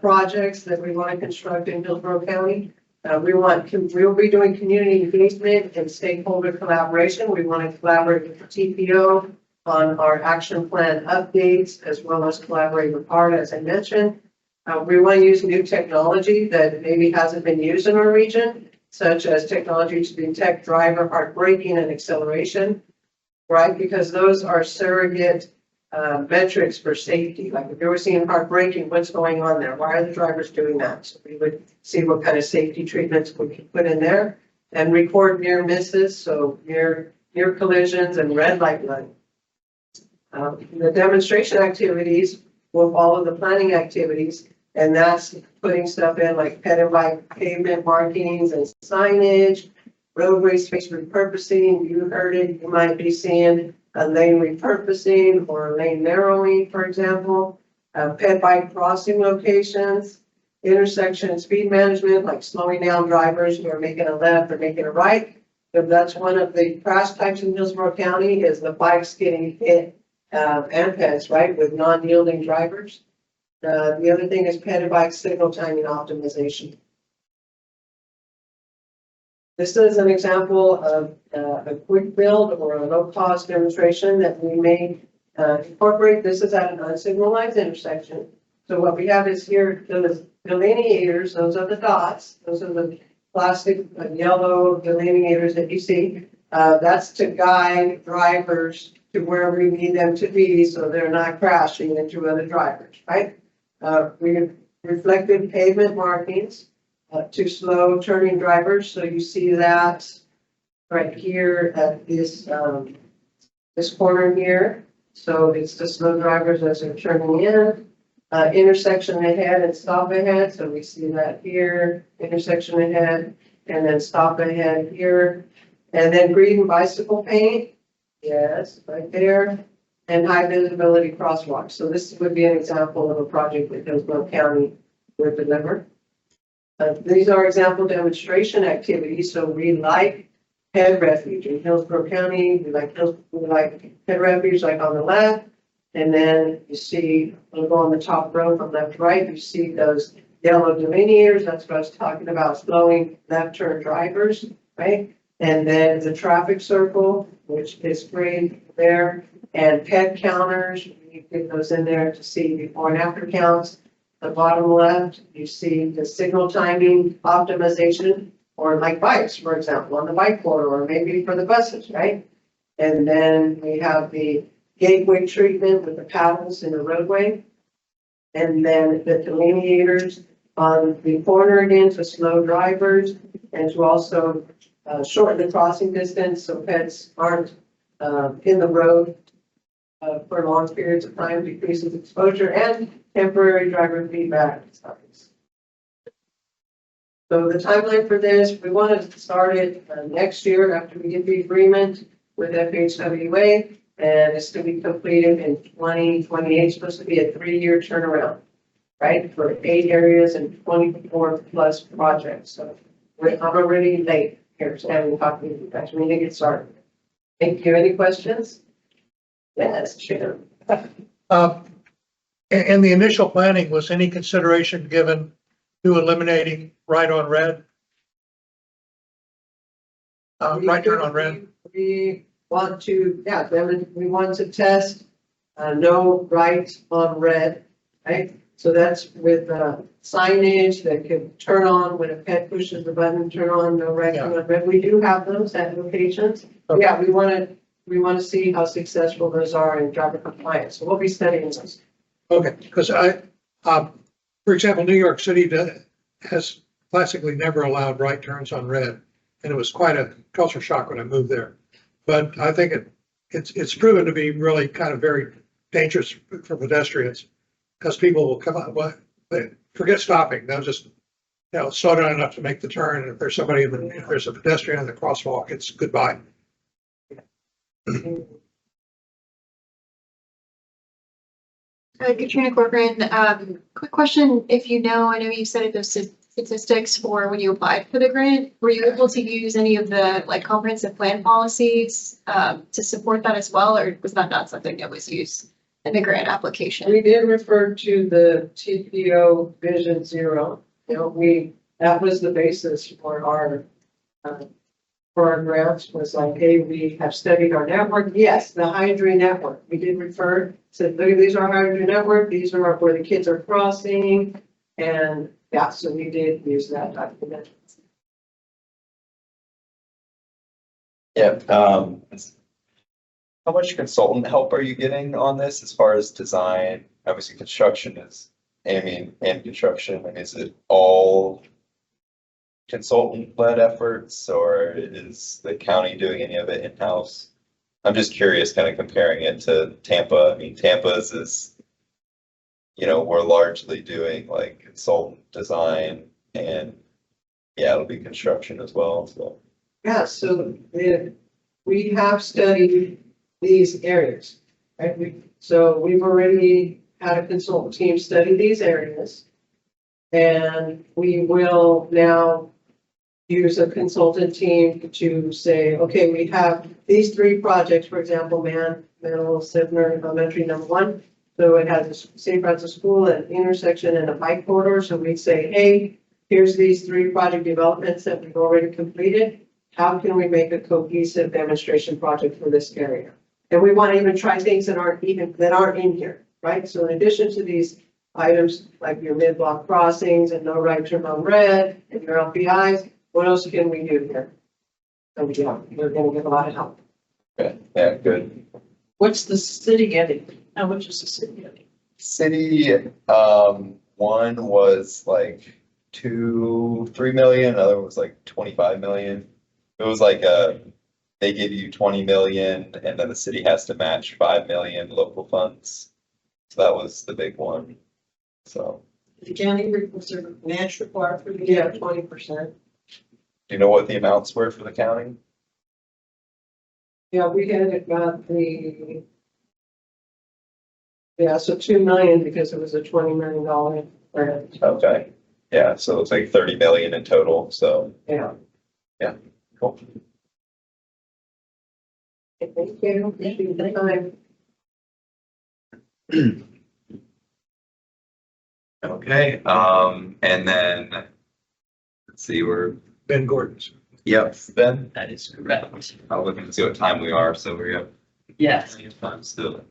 projects that we want to construct in Hillsborough County. We'll be doing community engagement and stakeholder collaboration. We want to collaborate with the TPO on our action plan updates, as well as collaborate with HART, as I mentioned. We want to use new technology that maybe hasn't been used in our region, such as technology to detect driver hard braking and acceleration, right? Because those are surrogate metrics for safety. Like if you were seeing hard braking, what's going on there? Why are the drivers doing that? So we would see what kind of safety treatments we can put in there and record near misses. So near collisions and red light running. The demonstration activities will follow the planning activities, and that's putting stuff in like ped and bike pavement markings and signage, roadway space repurposing. You heard it, you might be seeing a lane repurposing or lane narrowing, for example, ped bike crossing locations, intersection speed management, like slowing down drivers who are making a left or making a right. If that's one of the crash types in Hillsborough County, is the bikes getting hit and peds, right, with non-yielding drivers. The other thing is ped and bike signal timing optimization. This is an example of a quick build or a low-cost demonstration that we may incorporate. This is at an unsignalized intersection. So what we have is here the delineators. Those are the dots. Those are the plastic yellow delineators that you see. That's to guide drivers to where we need them to be so they're not crashing into other drivers, right? We reflected pavement markings to slow turning drivers. So you see that right here at this corner here. So it's to slow drivers as they're turning in. Intersection ahead and stop ahead. So we see that here, intersection ahead. and then stop ahead here. And then green bicycle paint, yes, right there. And high visibility crosswalks. So this would be an example of a project that Hillsborough County would deliver. These are example demonstration activities. So we like head refuge in Hillsborough County. We like head refuge like on the left. And then you see, we'll go on the top row from left to right, you see those yellow delineators. That's what I was talking about, slowing left turn drivers, right? And then the traffic circle, which is green there, and pet counters. You get those in there to see before and after counts. The bottom left, you see the signal timing optimization, or like bikes, for example, on the bike corridor, or maybe for the buses, right? And then we have the gateway treatment with the paddles in the roadway. And then the delineators on the corner again to slow drivers and to also shorten the crossing distance so pets aren't in the road for long periods of time, decreases exposure, and temporary driver feedback signs. So the timeline for this, we want to start it next year after we get the agreement with FHWA, and it's to be completed in 2028. It's supposed to be a 3-year turnaround, right, for 8 areas and 24 plus projects. So I'm already late here, so I'm talking to you guys. We need to get started. Thank you. Any questions? Yes, Chair. In the initial planning, was any consideration given to eliminating right on red? Right turn on red? We want to, yeah, we want to test no right on red, right? So that's with signage that can turn on when a pet pushes the button, turn on, no right turn on red. We do have those at locations. Okay. Yeah, we want to see how successful those are in driver compliance. So we'll be studying those. Okay, because for example, New York City has classically never allowed right turns on red. And it was quite a culture shock when I moved there. But I think it's proven to be really kind of very dangerous for pedestrians because people will come up, they forget stopping. They'll just, slow down enough to make the turn. And if there's if there's a pedestrian in the crosswalk, it's goodbye. Katrina Corcoran, quick question. If I know you said those statistics for when you applied for the grant, were you able to use any of the comprehensive plan policies to support that as well, or was that not something that was used in the grant application? We did refer to the TPO Vision Zero. That was the basis for our grants, was like, hey, we have studied our network. Yes, the Hydra network. We did refer, said, look, these are Hydra network. These are where the kids are crossing. And yeah, so we did use that document. Yeah. How much consultant help are you getting on this as far as design? Obviously, construction is, and construction. Is it all consultant-led efforts, or is the county doing any of it in-house? I'm just curious, kind of comparing it to Tampa. Tampa's is, we're largely doing consultant design, and yeah, it'll be construction as well. So yeah, so we have studied these areas, right? So we've already had a consultant team study these areas, and we will now use a consultant team to say, okay, we have these 3 projects, for example, Mantle, Sivner, Elementary number 1. So it has a St. Francis School, an intersection, and a bike corridor. So we'd say, hey, here's these 3 project developments that we've already completed. How can we make a cohesive demonstration project for this area? And we want to even try things that aren't in here, right? So in addition to these items like your mid-block crossings and no right turn on red and your LPIs, what else can we do here? So yeah, we're going to get a lot of help. okay, yeah, good. What's the city getting? How much is the city getting? City, one was like 3 million, another was like 25 million. It was like they give you 20 million and then the city has to match 5 million local funds. So that was the big one. So The county was there match required for the 20%. Do you know what the amounts were for the county? Yeah, we had about so 2 million because it was a $20 million grant. Okay, yeah, so it's like 30 million in total, so, Yeah. yeah, cool. Thank you. Thank you for the time. Okay, and then, let's see, Ben Gordon's. yep, Ben, That is correct. I'll look and see what time we are, so we have Yes. plenty of time still.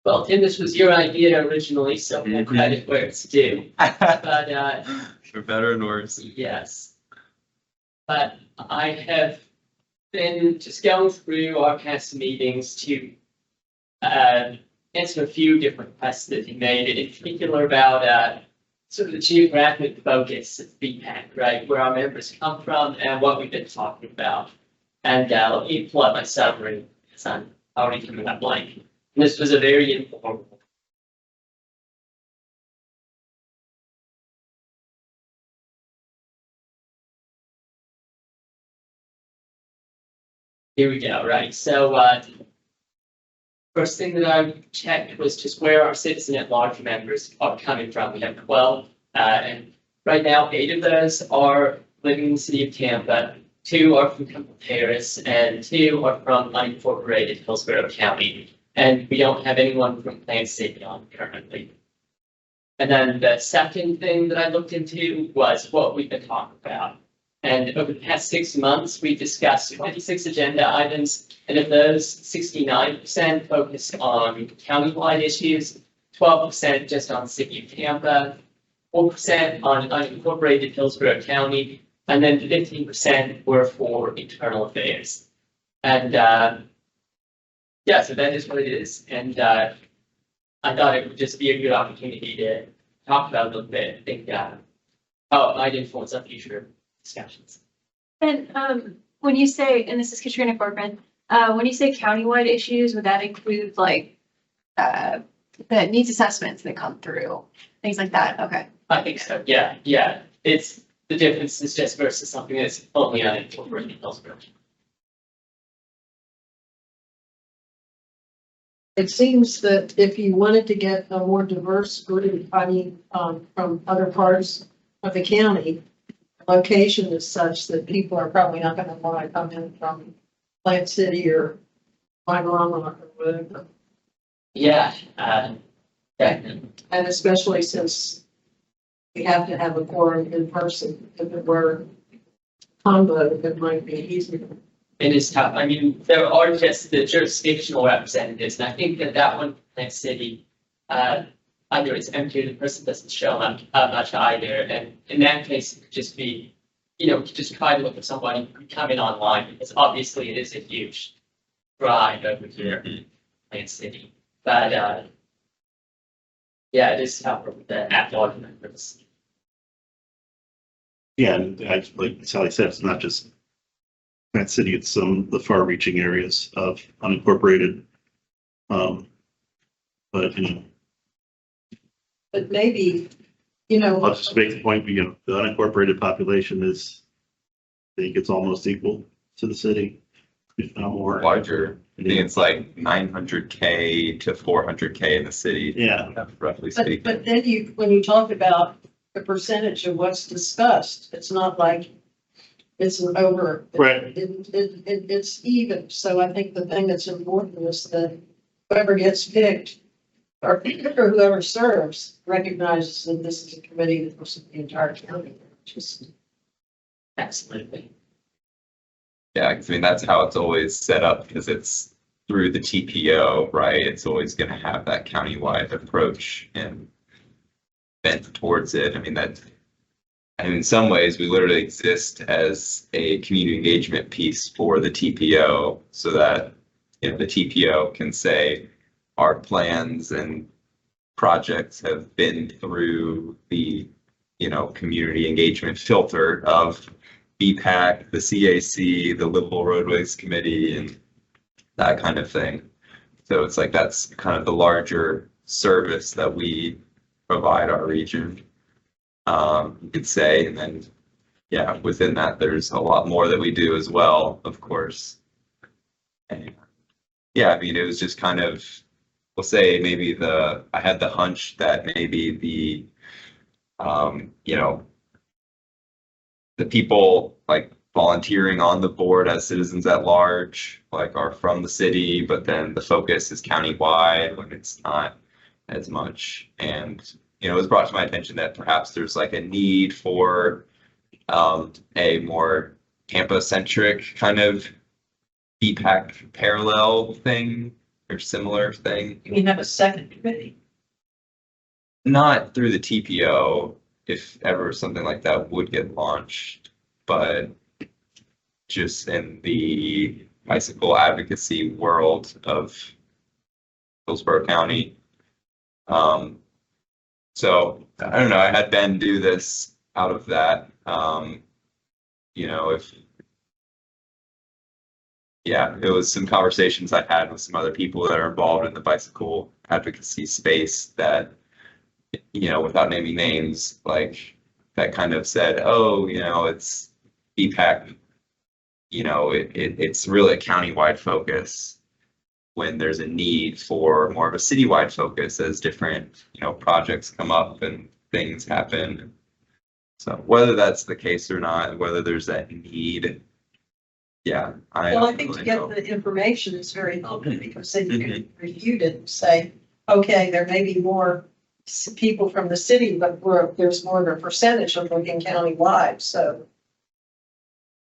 Well, Tim, this was your idea originally, so we'll credit where it's due. But, For better and worse. yes. But I have been just going through our past meetings to answer a few different requests that you made, and in particular about sort of the geographic focus of BPAC, right? Where our members come from and what we've been talking about. And let me pull up my summary because I'm already coming up blank. And this was a very informal. Here we go, right? So first thing that I checked was just where our citizen at large members are coming from. We have 12, and right now 8 of those are living in the city of Tampa, 2 are from Temple Terrace, and 2 are from unincorporated Hillsborough County. And we don't have anyone from Plant City on currently. And then the second thing that I looked into was what we've been talking about. And over the past 6 months, we discussed 56 agenda items, and of those, 69% focused on countywide issues, 12% just on city of Tampa, 4% on unincorporated Hillsborough County, and then 15% were for internal affairs. And yeah, so that is what it is. And I thought it would just be a good opportunity to talk about it a little bit. I think how it might influence our future discussions. And when you say, and this is Katrina Corcoran, when you say countywide issues, would that include like the needs assessments that come through, things like that? Okay. I think so. Yeah, yeah. It's the difference is just versus something that's only unincorporated Hillsborough. It seems that if you wanted to get a more diverse group, from other parts of the county, location is such that people are probably not going to want to come in from Plant City or Wyoming or whatever. Yeah, definitely. And especially since we have to have a quorum in person. If it were combo, it might be easier. It is tough. I mean, there are just the jurisdictional representatives, and I think that one next city, either it's empty or the person doesn't show up much either. And in that case, it could just be, just try to look at somebody who come in online, because obviously it is a huge drive over here in Plant City. But yeah, it is tougher with the at-large members. Yeah, and like Sally said, it's not just Plant City, it's some of the far-reaching areas of unincorporated. But But maybe, I'll just make the point, the unincorporated population is, I think it's almost equal to the city, if not more. Larger. I think it's like 900K to 400K in the city. Yeah. Roughly speaking. But then when you talk about the percentage of what's discussed, it's not like it's an over. Right. It's even. So I think the thing that's important is that whoever gets picked or whoever serves recognizes that this is a committee that looks at the entire county. Just Absolutely. Yeah, 'cause I mean, that's how it's always set up because it's through the TPO, right? It's always going to have that countywide approach and bent towards it. I mean, in some ways, we literally exist as a community engagement piece for the TPO so that the TPO can say our plans and projects have been through the, community engagement filter of BPAC, the CAC, the Livable Roadways Committee, and that kind of thing. So it's like that's kind of the larger service that we provide our region. You could say, and then yeah, within that, there's a lot more that we do as well, of course. And yeah, I mean, it was just kind of, we'll say maybe I had the hunch that maybe the, you know, the people like volunteering on the board as citizens at large, like are from the city, but then the focus is countywide when it's not as much. And, you know, it was brought to my attention that perhaps there's like a need for a more Tampa-centric kind of BPAC parallel thing or similar thing. You have a second committee. Not through the TPO, if ever something like that would get launched, but just in the bicycle advocacy world of Hillsborough County. So I don't know, I had Ben do this out of that. You know, it was some conversations I had with some other people that are involved in the bicycle advocacy space that, you know, without naming names, like that kind of said, oh, you know, it's BPAC, you know, it's really a countywide focus when there's a need for more of a citywide focus as different, you know, projects come up and things happen. So whether that's the case or not, whether there's that need, yeah. Well, I think to get the information is very helpful because then you can review it and say, okay, there may be more people from the city, but there's more of a percentage of looking countywide, so.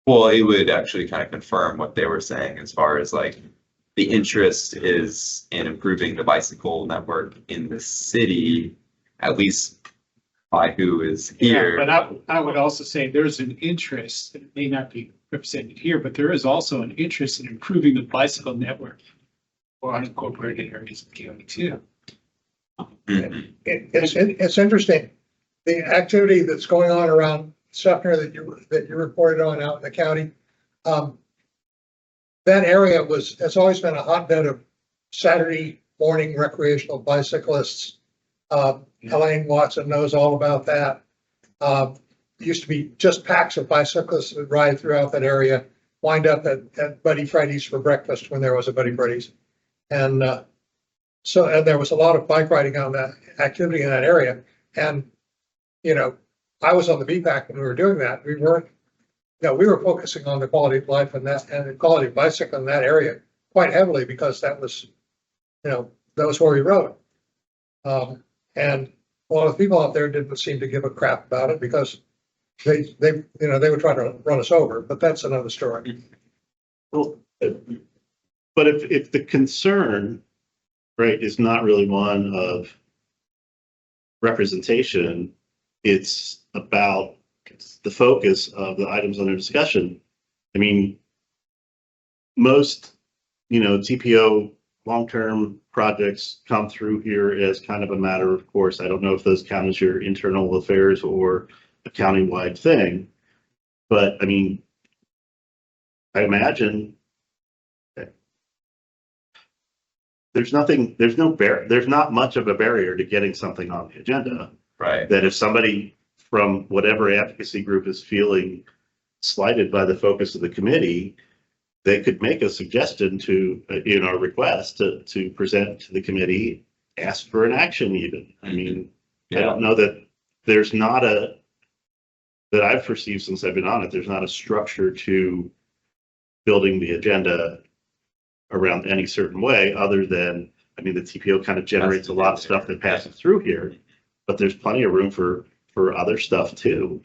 Well, it would actually kind of confirm what they were saying as far as like the interest is in improving the bicycle network in the city, at least by who is here. Yeah, but I would also say there's an interest, it may not be represented here, but there is also an interest in improving the bicycle network for unincorporated areas of the county too. It's interesting, the activity that's going on around Sefner that you reported on out in the county. That area has always been a hotbed of Saturday morning recreational bicyclists. Elaine Watson knows all about that. Used to be just packs of bicyclists that would ride throughout that area, wind up at Buddy Freddy's for breakfast when there was a Buddy Freddy's. And there was a lot of bike riding on that activity in that area. And, you know, I was on the BPAC when we were doing that. We weren't, you know, we were focusing on the quality of life and the quality of bicycle in that area quite heavily because that was, you know, that was where we rode. And a lot of people out there didn't seem to give a crap about it because they would try to run us over, but that's another story. Well, but if the concern, right, is not really one of representation, it's about the focus of the items under discussion. I mean, most, you know, TPO long-term projects come through here as kind of a matter of course. I don't know if those count as your internal affairs or a county-wide thing, but I mean, I imagine there's not much of a barrier to getting something on the agenda. Right. That if somebody from whatever advocacy group is feeling slighted by the focus of the committee, they could make a suggestion to, in our request to present to the committee, ask for an action even. I mean, I don't know that there's not that I've perceived since I've been on it, there's not a structure to building the agenda around any certain way other than, I mean, the TPO kind of generates a lot of stuff that passes through here, but there's plenty of room for other stuff too.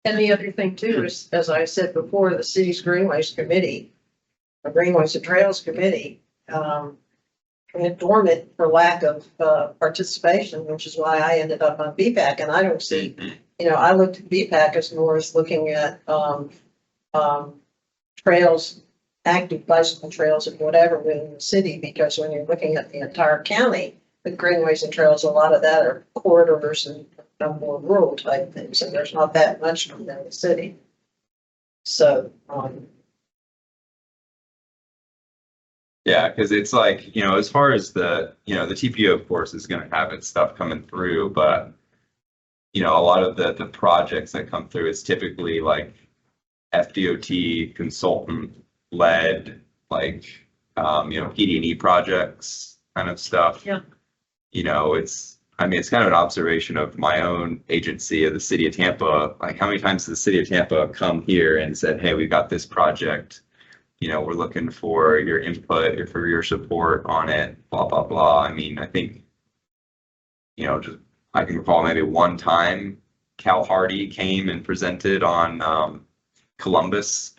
And the other thing too is, as I said before, the city's Greenways Committee, the Greenways and Trails Committee, went dormant for lack of participation, which is why I ended up on BPAC. And I don't see, you know, I looked at BPAC as more as looking at trails, active bicycle trails and whatever within the city, because when you're looking at the entire county, with Greenways and Trails, a lot of that are corridors and more rural type things, and there's not that much within the city. So, Yeah, because it's like, as far as the TPO, of course, is going to have its stuff coming through, but, a lot of the projects that come through, it's typically like FDOT consultant led, like, PD&E projects kind of stuff. Yeah. It's kind of an observation of my own agency of the city of Tampa. Like, how many times has the city of Tampa come here and said, hey, we've got this project, we're looking for your input or for your support on it, blah, blah, blah. I think, just, I can recall maybe one time Cal Hardy came and presented on Columbus,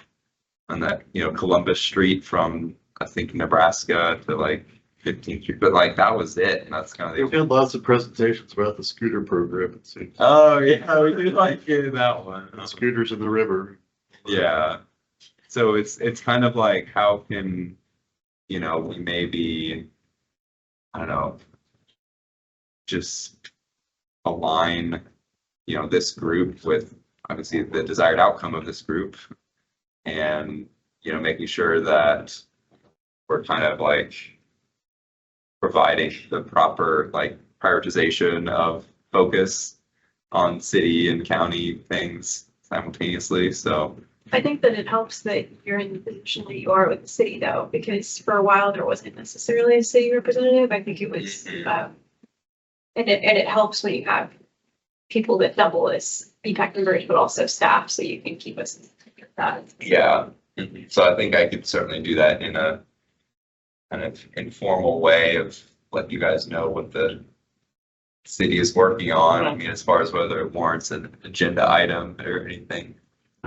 on that, Columbus Street from, I think, Nebraska to like 15th Street, but like that was it. And that's kind of We've had lots of presentations about the scooter program, it seems. Oh, yeah, we do like that one. Scooters in the river. Yeah. So it's kind of like, how can, we maybe, I don't know, just align, this group with obviously the desired outcome of this group, and, making sure that we're kind of like providing the proper like prioritization of focus on city and county things simultaneously. So I think that it helps that you're in the position that you are with the city though, because for a while there wasn't necessarily a city representative. I think it was, and it helps when you have people that double as BPAC members, but also staff, so you can keep us in that. yeah. So I think I could certainly do that in a kind of informal way of letting you guys know what the city is working on. I mean, as far as whether it warrants an agenda item or anything.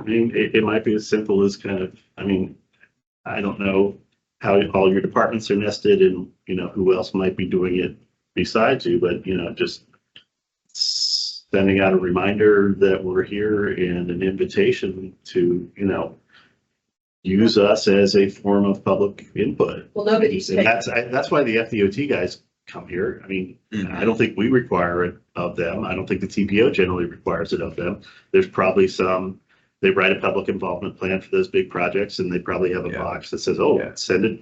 It might be as simple as kind of, I don't know how all your departments are nested and, who else might be doing it besides you, but, just sending out a reminder that we're here and an invitation to, use us as a form of public input. Well, nobody's And that's why the FDOT guys come here. I don't think we require it of them. I don't think the TPO generally requires it of them. There's probably they write a public involvement plan for those big projects, and they probably have a box that says, send it,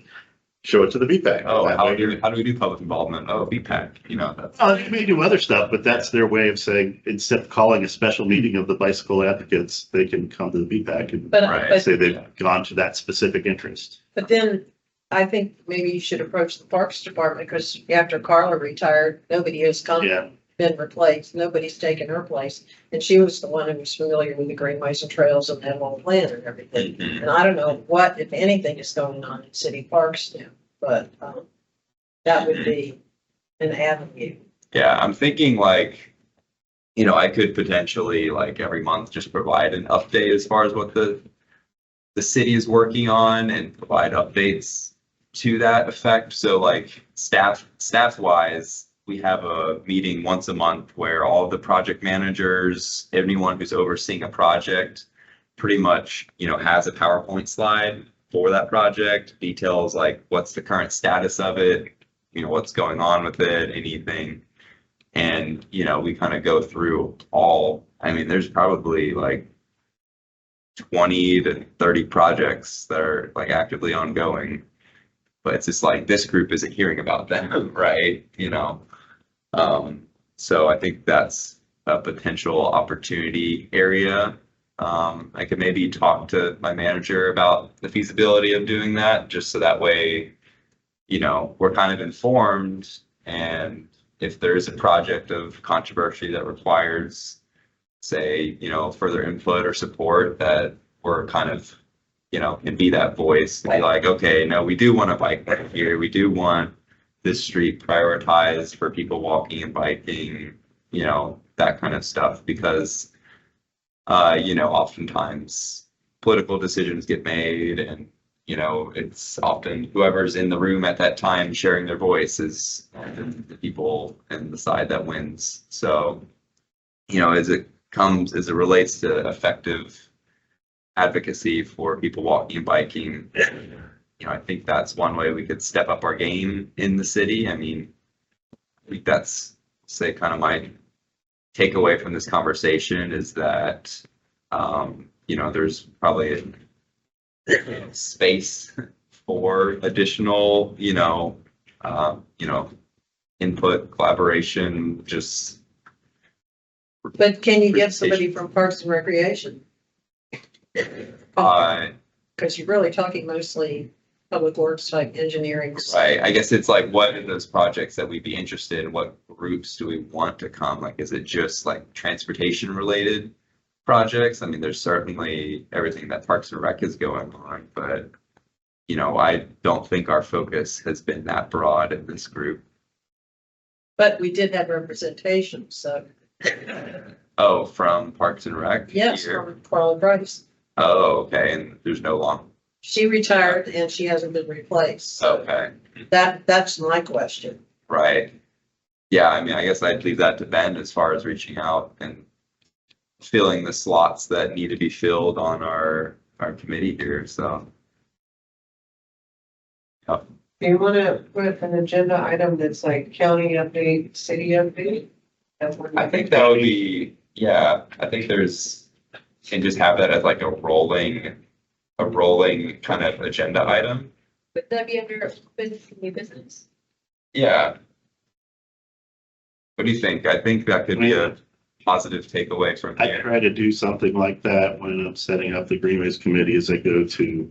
show it to the BPAC. Oh, how do we do public involvement? Oh, BPAC, that's. Well, they may do other stuff, but that's their way of saying, instead of calling a special meeting of the bicycle advocates, they can come to the BPAC and But, say they've gone to that specific interest. but then I think maybe you should approach the Parks Department, because after Carla retired, nobody has been replaced. Nobody's taken her place. And she was the one who was familiar with the greenways and trails and that whole plan and everything. And I don't know what, if anything, is going on in city parks now, but that would be an avenue. Yeah, I'm thinking like, I could potentially like every month just provide an update as far as what the city is working on and provide updates to that effect. So like staff wise, we have a meeting once a month where all of the project managers, anyone who's overseeing a project, pretty much, has a PowerPoint slide for that project, details like what's the current status of it, what's going on with it, anything. And, we kind of go through there's probably like 20 to 30 projects that are like actively ongoing, but it's just like this group isn't hearing about them, right? So I think that's a potential opportunity area. I could maybe talk to my manager about the feasibility of doing that, just so that way, we're kind of informed, and if there is a project of controversy that requires, say, further input or support, that we're kind of, can be that voice, be like, okay, no, we do want a bike right here. We do want this street prioritized for people walking and biking, that kind of stuff, because, oftentimes political decisions get made, and, it's often whoever's in the room at that time sharing their voice is the people and the side that wins. So, as it relates to effective advocacy for people walking and biking, I think that's one way we could step up our game in the city. I think that's, say, kind of my takeaway from this conversation is that, there's probably a space for additional, input, collaboration, just, But can you get somebody from Parks and Recreation? Because you're really talking mostly public works type engineering. right, I guess it's like, what are those projects that we'd be interested in? What groups do we want to come? Like, is it just like transportation related projects? I mean, there's certainly everything that Parks and Rec is going on, but I don't think our focus has been that broad in this group. But we did have representation, so. Oh, from Parks and Rec? Yes, here? from Carla Price. Oh, okay, and there's no long, She retired and she hasn't been replaced. So okay, that's my question. right. Yeah, I mean, I guess I'd leave that to Ben as far as reaching out and filling the slots that need to be filled on our committee here, so. Yep. Do you want to put an agenda item that's like county update, city update? I think that would be, yeah, I think can just have that as like a rolling kind of agenda item. Would that be under new business? Yeah. What do you think? I think that could be a positive takeaway from I here. try to do something like that when I'm setting up the Greenways Committee as I go to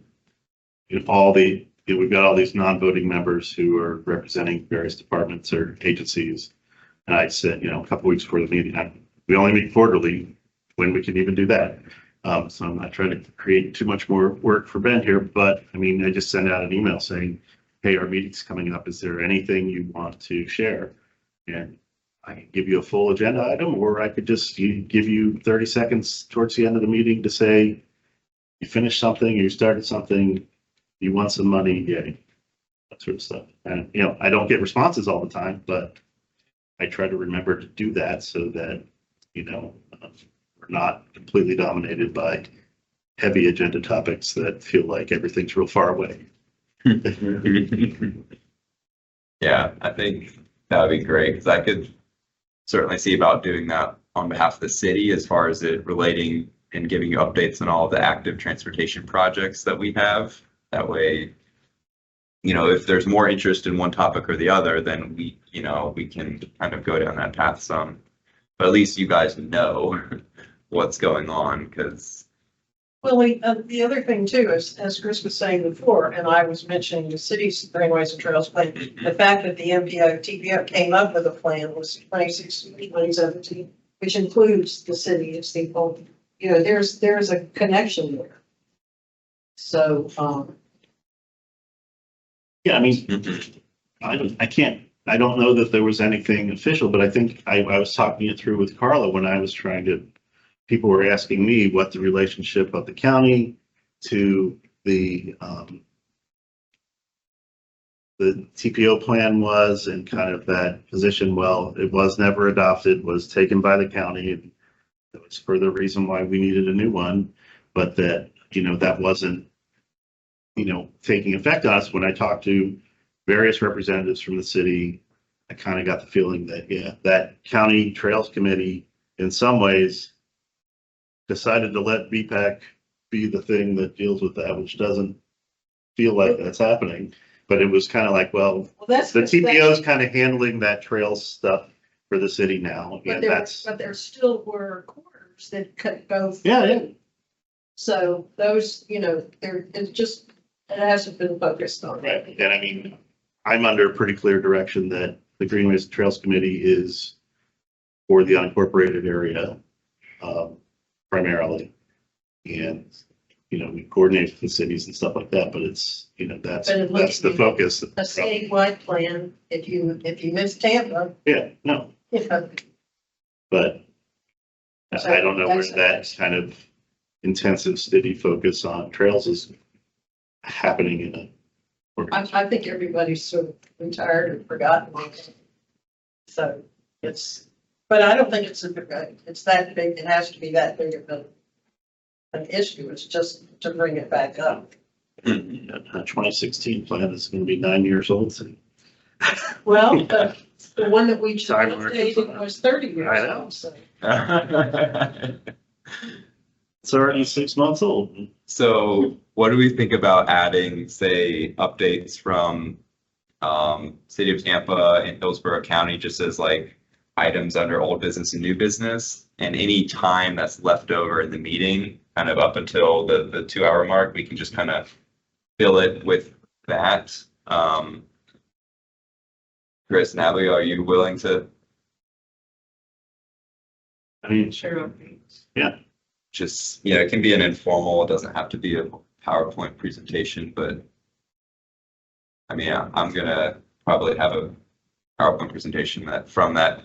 we've got all these non-voting members who are representing various departments or agencies. And I said, a couple weeks before the meeting, we only meet quarterly when we can even do that. So I'm not trying to create too much more work for Ben here, but I mean, I just send out an email saying, hey, our meeting's coming up. Is there anything you want to share? And I can give you a full agenda item, or I could just give you 30 seconds towards the end of the meeting to say, you finished something, you started something, you want some money, yay, that sort of stuff. And, I don't get responses all the time, but I try to remember to do that so that, we're not completely dominated by heavy agenda topics that feel like everything's real far away. Yeah, I think that would be great, because I could certainly see about doing that on behalf of the city as far as it relating and giving you updates on all the active transportation projects that we have. That way, if there's more interest in one topic or the other, then we can kind of go down that path some. But at least you guys know what's going on, because. Well, the other thing too is, as Chris was saying before, and I was mentioning the city's Greenways and Trails plan, the fact that the TPO came up with a plan was 2016, 2017, which includes the city as the whole, there's a connection there. So, Yeah, I mean, I don't know that there was anything official, but I think I was talking it through with Carla when I was people were asking me what the relationship of the county to the TPO plan was, and kind of that position. Well, it was never adopted, was taken by the county. And that was further reason why we needed a new one, but that, that wasn't, taking effect on us. When I talked to various representatives from the city, I kind of got the feeling that, that county trails committee in some ways decided to let BPAC be the thing that deals with that, which doesn't feel like that's happening. But it was kind of like, well, the TPO is kind of handling that trails stuff for the city now. but there still were corners that could go. Yeah. So those, it hasn't been focused on. Right. And I mean, I'm under pretty clear direction that the Greenways and Trails Committee is for the unincorporated area, primarily. And, we coordinate with the cities and stuff like that, but it's, that's the focus. A statewide plan, if you miss Tampa. Yeah, no, but I don't know where that kind of intensive city focus on trails is happening in a. I think everybody's sort of retired and forgotten. So but I don't think it's that big. It has to be that big of an issue. It's just to bring it back up. A 2016 plan is going to be 9 years old. So. Well, the one that we updated was 30 years I know. old. So. It's already 6 months old. So what do we think about adding, say, updates from City of Tampa and Hillsborough County, just as like items under old business and new business, and any time that's left over in the meeting, kind of up until the 2 hour mark, we can just kind of fill it with that. Chris, Natalie, are you willing to I mean, Sure. just, it can be an informal, it doesn't have to be a PowerPoint presentation, but I mean, I'm gonna probably have a PowerPoint presentation from that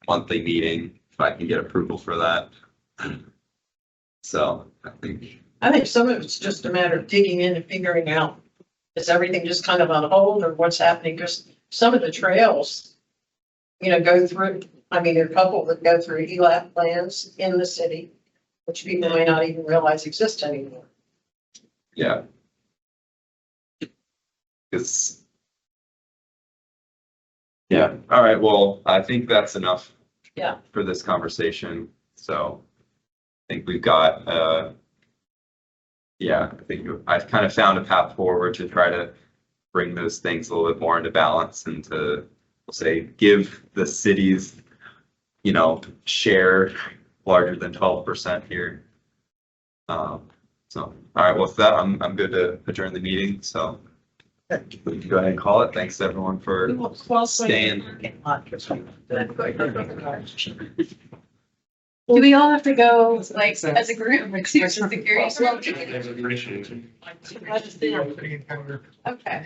monthly meeting, if I can get approval for that. So I think some of it's just a matter of digging in and figuring out, is everything just kind of on hold or what's happening? Because some of the trails, go through, I mean, there are a couple that go through ELAP plans in the city, which people may not even realize exist anymore. yeah. Because, yeah, all right, well, I think that's enough. Yeah. For this conversation, so I think we've got, I think I've kind of found a path forward to try to bring those things a little bit more into balance and to, we'll say, give the city's, share larger than 12% here. So, all right, well, with that, I'm good to adjourn the meeting, so we can go ahead and call it. Thanks everyone for staying. Do we all have to go like as a group to security? appreciate it. Okay.